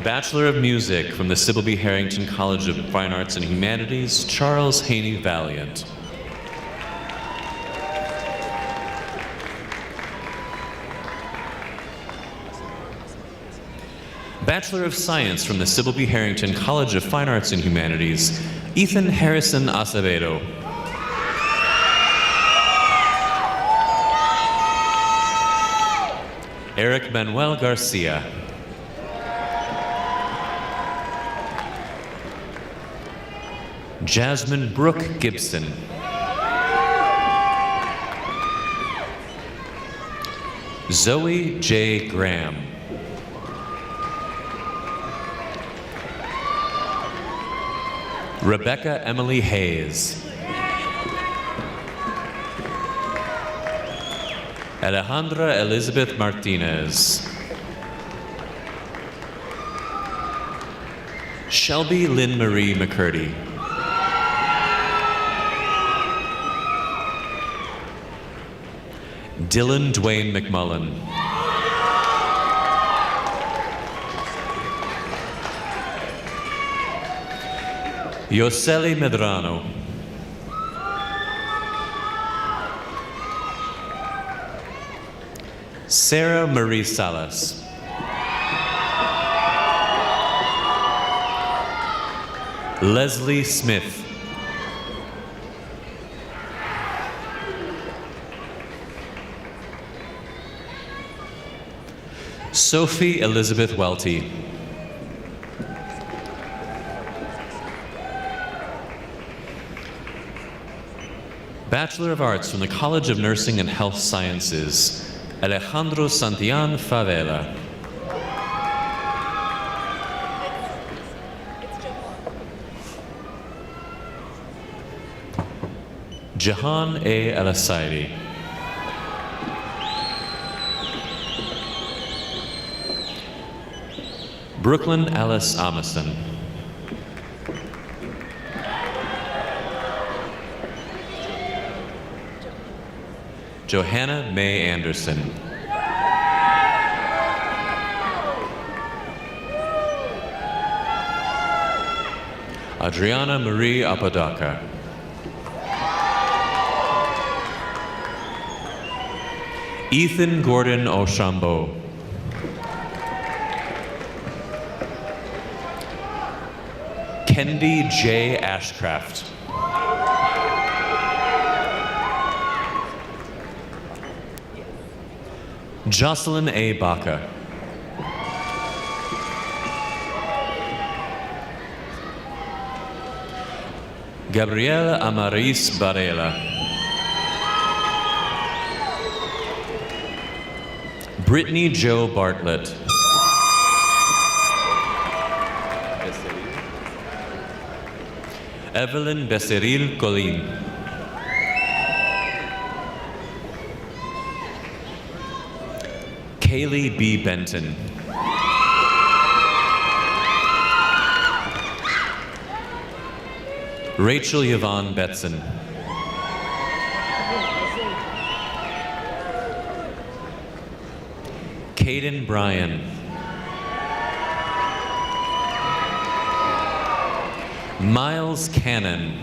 Bachelor of Music from the Sybil B. Harrington College of Fine Arts and Humanities, Charles Haney Valiant. Bachelor of Science from the Sybil B. Harrington College of Fine Arts and Humanities, Ethan Harrison Acevedo. Eric Manuel Garcia. Jasmine Brooke Gibson. Zoe J. Graham. Rebecca Emily Hayes. Alejandra Elizabeth Martinez. Shelby Lynn Marie McCurdy. Dylan Dwayne McMullen. Yoseli Medrano. Sarah Marie Salas. Leslie Smith. Sophie Elizabeth Welty. Bachelor of Arts from the College of Nursing and Health Sciences, Alejandro Santillan Favela. Jahan A. Al-Asaidi. Brooklyn Alice Amison. Johanna May Anderson. Adriana Marie Apodaca. Ethan Gordon Ochambeau. Kendi J. Ashcraft. Jocelyn A. Baca. Gabriela Amaris Barela. Brittany Jo Bartlett. Evelyn Becerril Colin. Kaylee B. Benton. Rachel Yvonne Betson. Caden Bryan. Miles Cannon.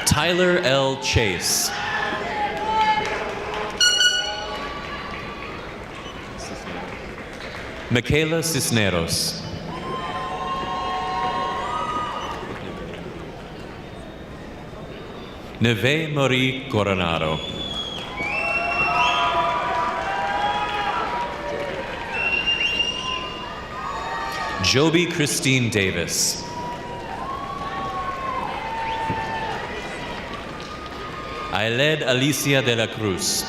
Tyler L. Chase. Michaela Cisneros. Neve Marie Coronado. Joby Christine Davis. Ailed Alicia de la Cruz.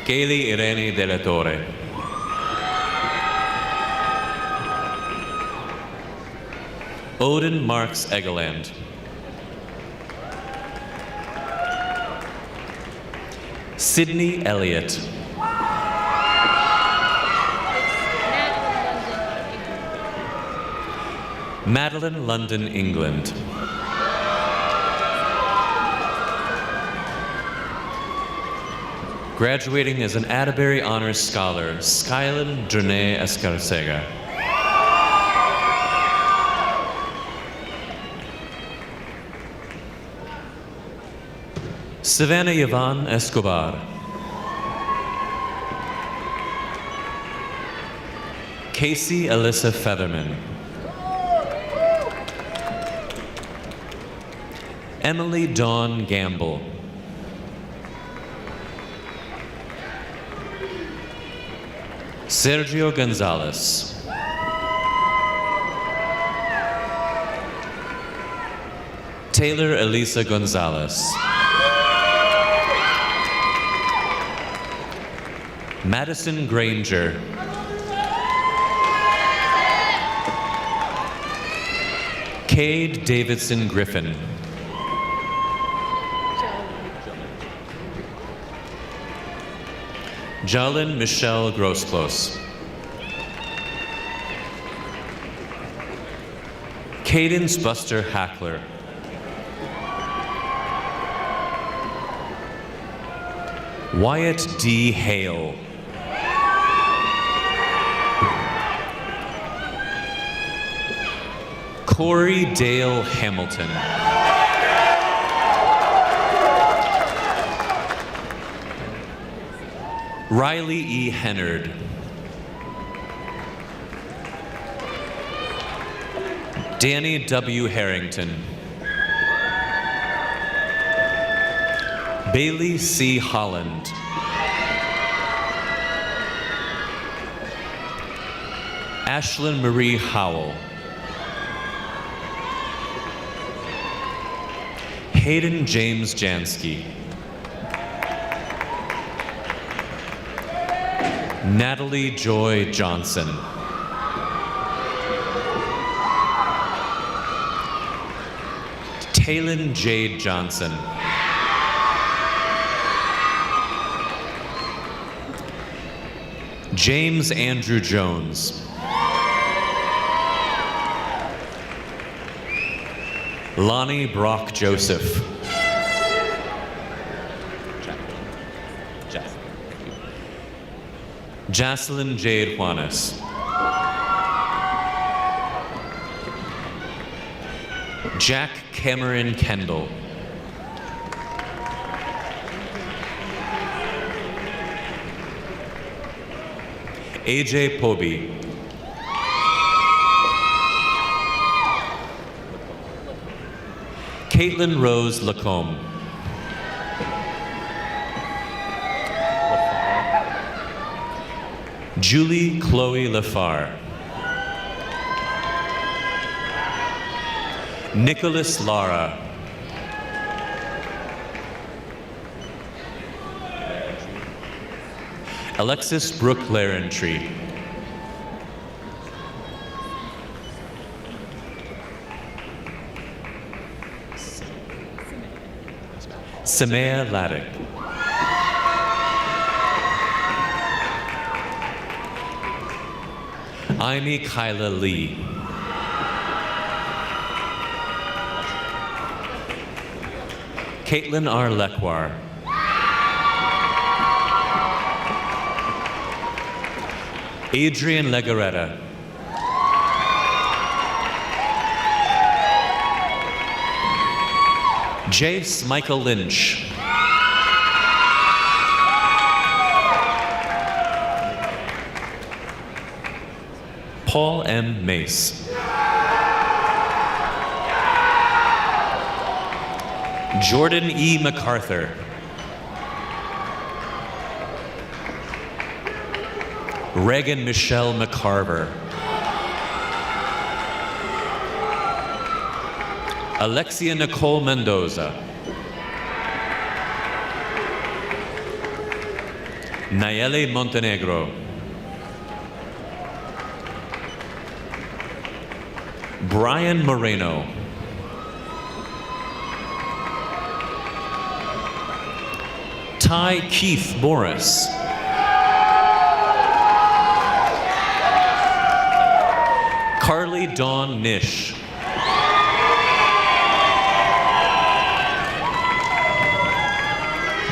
Kaylee Irene de la Torre. Odin Marks Egeland. Sydney Elliott. Madeline London, England. Graduating as an Atterbury Honors Scholar, Skylan Drene Escarcega. Savannah Yvonne Escobar. Casey Alyssa Featherman. Emily Dawn Gamble. Sergio Gonzalez. Taylor Elisa Gonzalez. Madison Granger. Cade Davidson Griffin. Jalen Michelle Grosclose. Cadence Buster Hackler. Wyatt D. Hale. Corey Dale Hamilton. Riley E. Hennard. Danny W. Harrington. Bailey C. Holland. Ashlyn Marie Howell. Hayden James Jansky. Natalie Joy Johnson. Taylin Jade Johnson. James Andrew Jones. Lonnie Brock Joseph. Jocelyn Jade Juanes. Jack Cameron Kendall. AJ Poby. Caitlin Rose Lacombe. Julie Chloe Lafar. Nicholas Lara. Alexis Brooke Larentree. Samaya Laddick. Amy Kyla Lee. Caitlin R. Lekwar. Adrian Legaretta. Jace Michael Lynch. Paul M. Mace. Jordan E. MacArthur. Reagan Michelle McCarver. Alexia Nicole Mendoza. Nayeli Montenegro. Brian Moreno. Ty Keith Morris. Carly Dawn Nish.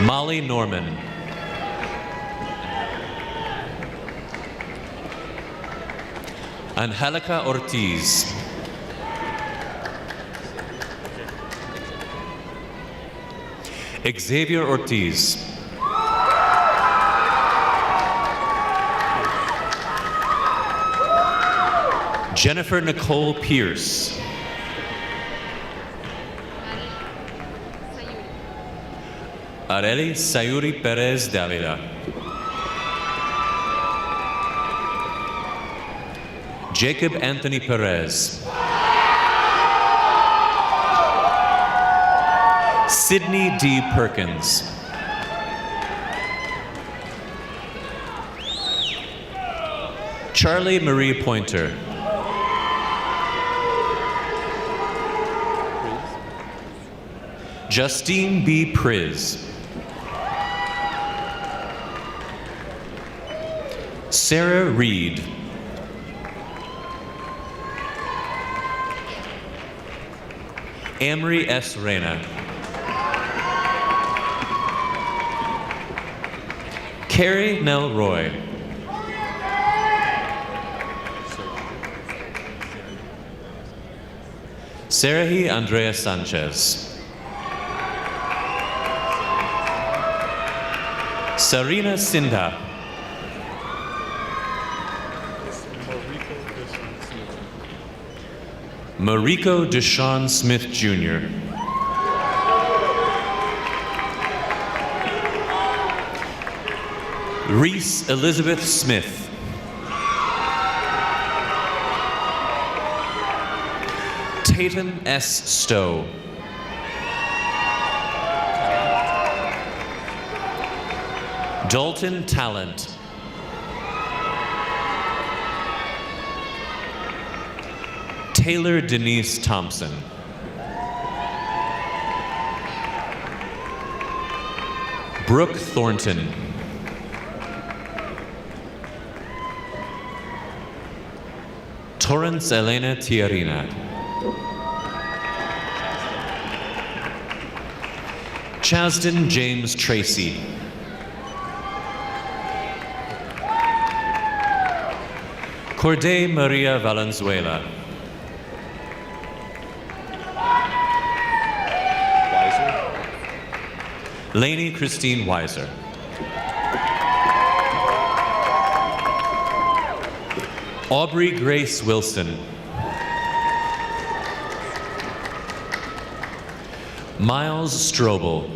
Molly Norman. Angelica Ortiz. Xavier Ortiz. Jennifer Nicole Pierce. Areli Sayuri Perez Davila. Jacob Anthony Perez. Sydney D. Perkins. Charlie Marie Pointer. Justine B. Priz. Sarah Reed. Amory S. Reyna. Carrie Nell Roy. Sarahi Andrea Sanchez. Sarina Sindha. Mariko Deshawn Smith Jr. Reese Elizabeth Smith. Tatum S. Stowe. Dalton Talent. Taylor Denise Thompson. Brooke Thornton. Torrance Elena Tiarina. Chasden James Tracy. Corday Maria Valenzuela. Lainey Christine Weiser. Aubrey Grace Wilson. Miles Strobel.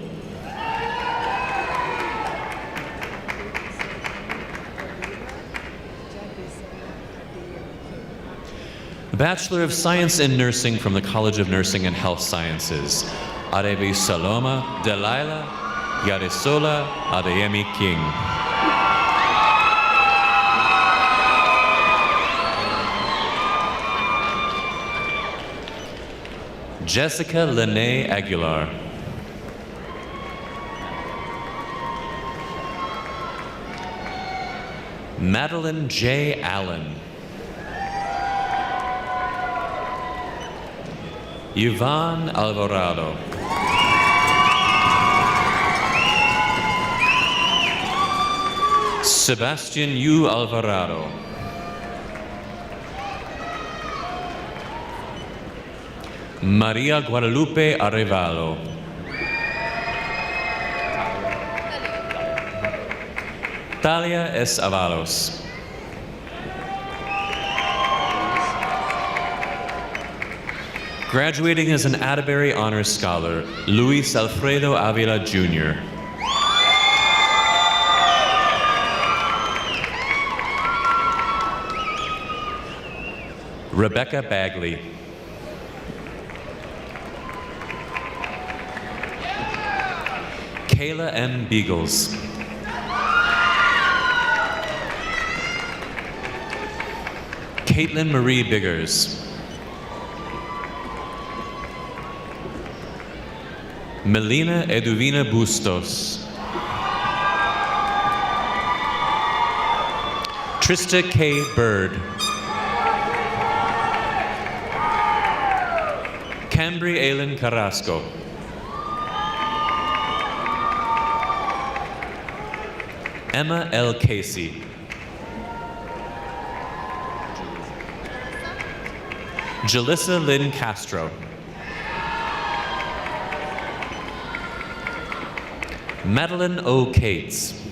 Bachelor of Science in Nursing from the College of Nursing and Health Sciences. Arebi Saloma Delilah Yadesola Adeyemi King. Jessica Lene Aguilar. Madeline J. Allen. Yvonne Alvarado. Sebastian U. Alvarado. Maria Guadalupe Arevalo. Talia S. Avalos. Graduating as an Atterbury Honors Scholar, Luis Alfredo Avila, Jr. Rebecca Bagley. Kayla M. Beagles. Caitlin Marie Biggers. Melina Eduvina Bustos. Trista K. Bird. Cambry Aylin Carrasco. Emma L. Casey. Jalissa Lynn Castro. Madeline O. Cates.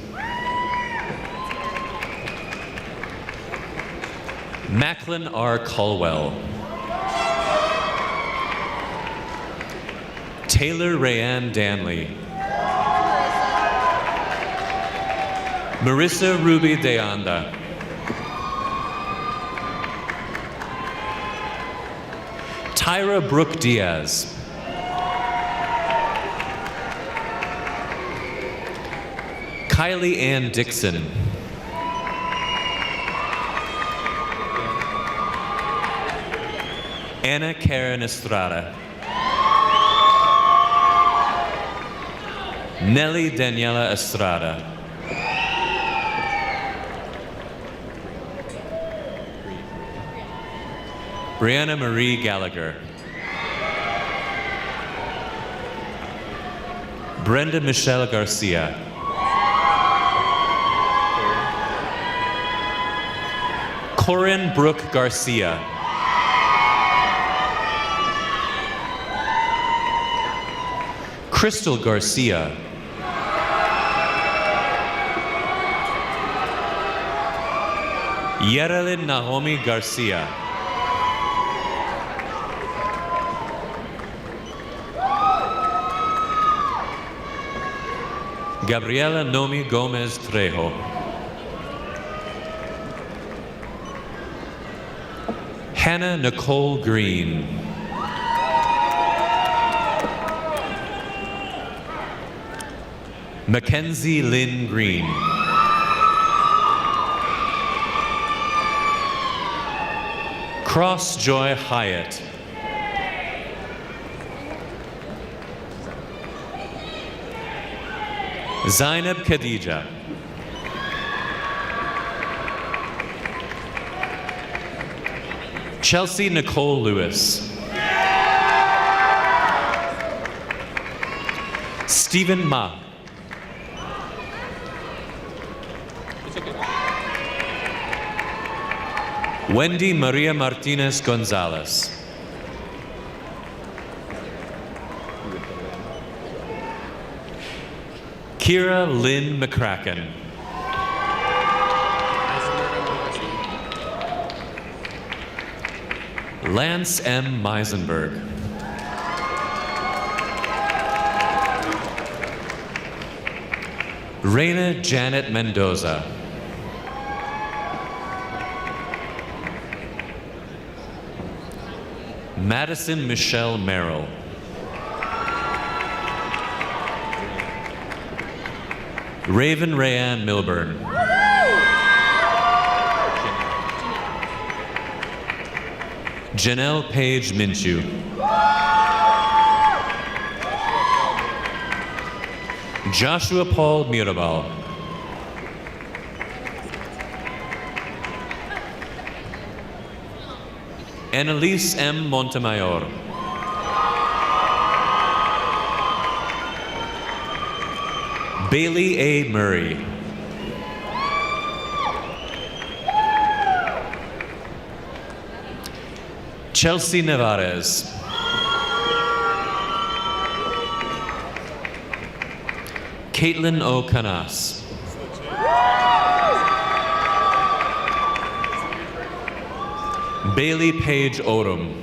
Macklin R. Colwell. Taylor Rayanne Danley. Marissa Ruby De Anda. Tyra Brooke Diaz. Kylie Ann Dixon. Anna Karen Estrada. Nelly Daniela Estrada. Brianna Marie Gallagher. Brenda Michelle Garcia. Corinne Brooke Garcia. Crystal Garcia. Yerelin Naomi Garcia. Gabriela Nomi Gomez Trejo. Hannah Nicole Green. Mackenzie Lynn Green. Cross Joy Hyatt. Zainab Khadija. Chelsea Nicole Lewis. Stephen Ma. Wendy Maria Martinez Gonzalez. Kira Lynn McCracken. Lance M. Meisenberg. Reina Janet Mendoza. Madison Michelle Merrill. Raven Rayanne Milburn. Janelle Page Minshew. Joshua Paul Mirabal. Annalise M. Montemayor. Bailey A. Murray. Chelsea Nevarez. Caitlin O. Canas. Bailey Page Odom.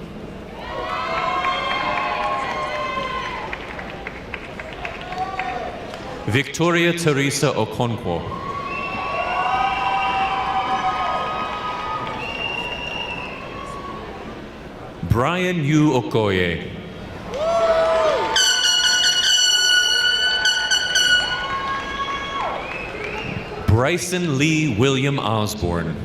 Victoria Teresa Okonkwo. Brian Yu Okoye. Bryson Lee William Osborne.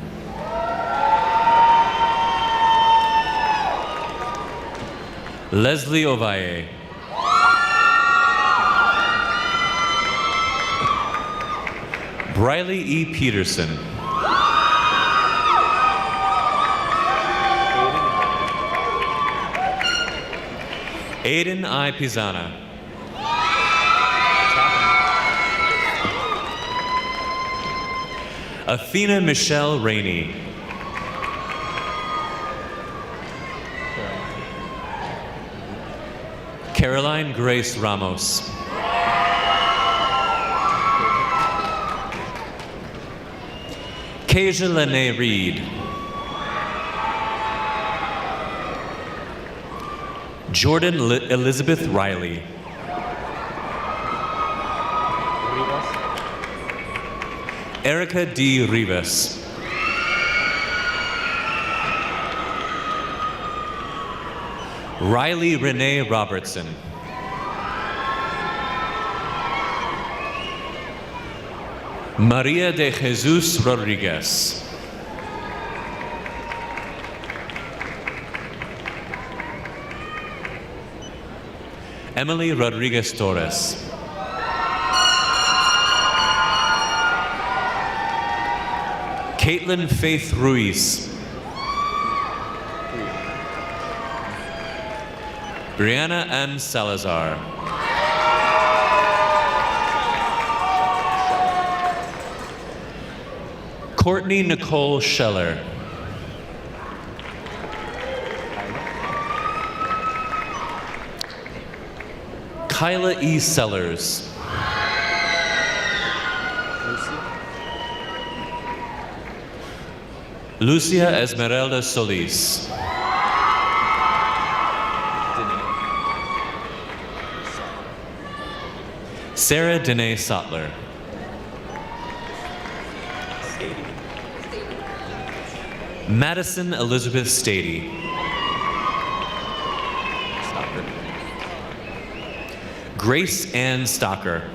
Leslie Ovaye. Briley E. Peterson. Aiden I. Pisana. Athena Michelle Rainey. Caroline Grace Ramos. Kasia Lene Reed. Jordan Elizabeth Riley. Erica D. Rivas. Riley Renee Robertson. Maria de Jesus Rodriguez. Emily Rodriguez Torres. Caitlin Faith Ruiz. Brianna M. Salazar. Courtney Nicole Scheller. Kyla E. Sellers. Lucia Esmeralda Solis. Sarah Danae Sattler. Madison Elizabeth Stady. Grace Ann Stocker.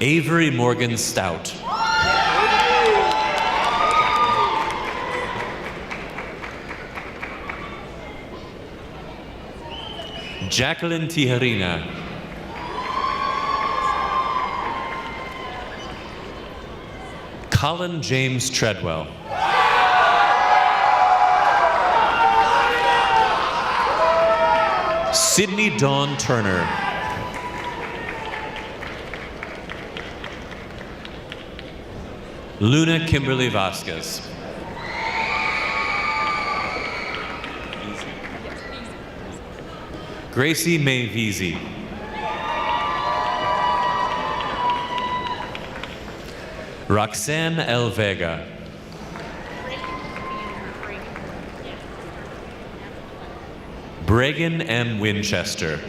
Avery Morgan Stout. Jacqueline Tijerina. Colin James Treadwell. Sydney Dawn Turner. Luna Kimberly Vasquez. Gracie May Veazey. Roxanne L. Vega. Bregan M. Winchester.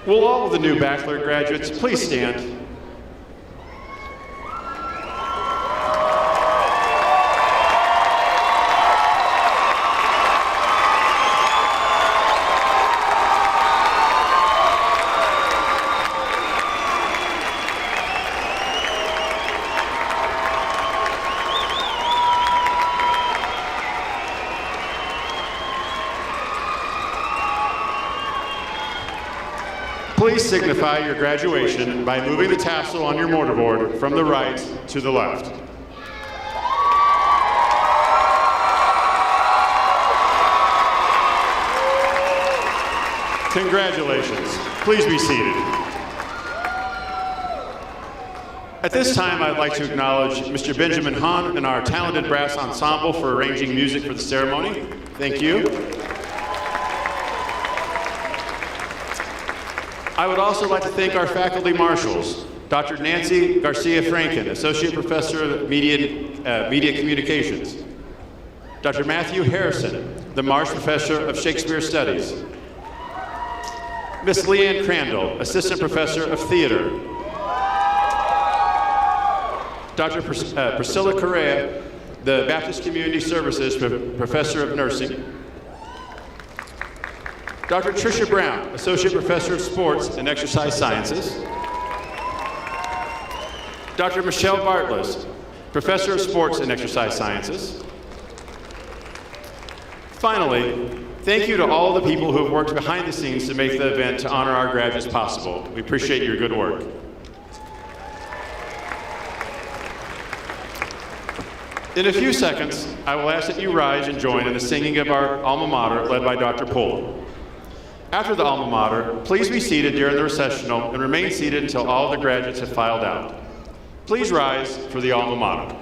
Will all of the new Bachelor graduates please stand? Please signify your graduation by moving the tassel on your mortarboard from the right to the left. Congratulations. Please be seated. At this time, I'd like to acknowledge Mr. Benjamin Hahn and our talented brass ensemble for arranging music for the ceremony. Thank you. I would also like to thank our faculty marshals, Dr. Nancy Garcia-Franken, Associate Professor of Media Communications, Dr. Matthew Harrison, the Marsh Professor of Shakespeare Studies, Miss Leanne Crandall, Assistant Professor of Theater, Dr. Priscilla Correa, the Baptist Community Services Professor of Nursing, Dr. Tricia Brown, Associate Professor of Sports and Exercise Sciences, Dr. Michelle Bartles, Professor of Sports and Exercise Sciences. Finally, thank you to all the people who have worked behind the scenes to make the event to honor our graduates possible. We appreciate your good work. In a few seconds, I will ask that you rise and join in the singing of our alma mater led by Dr. Pohl. After the alma mater, please be seated during the recessional and remain seated until all the graduates have filed out. Please rise for the alma mater.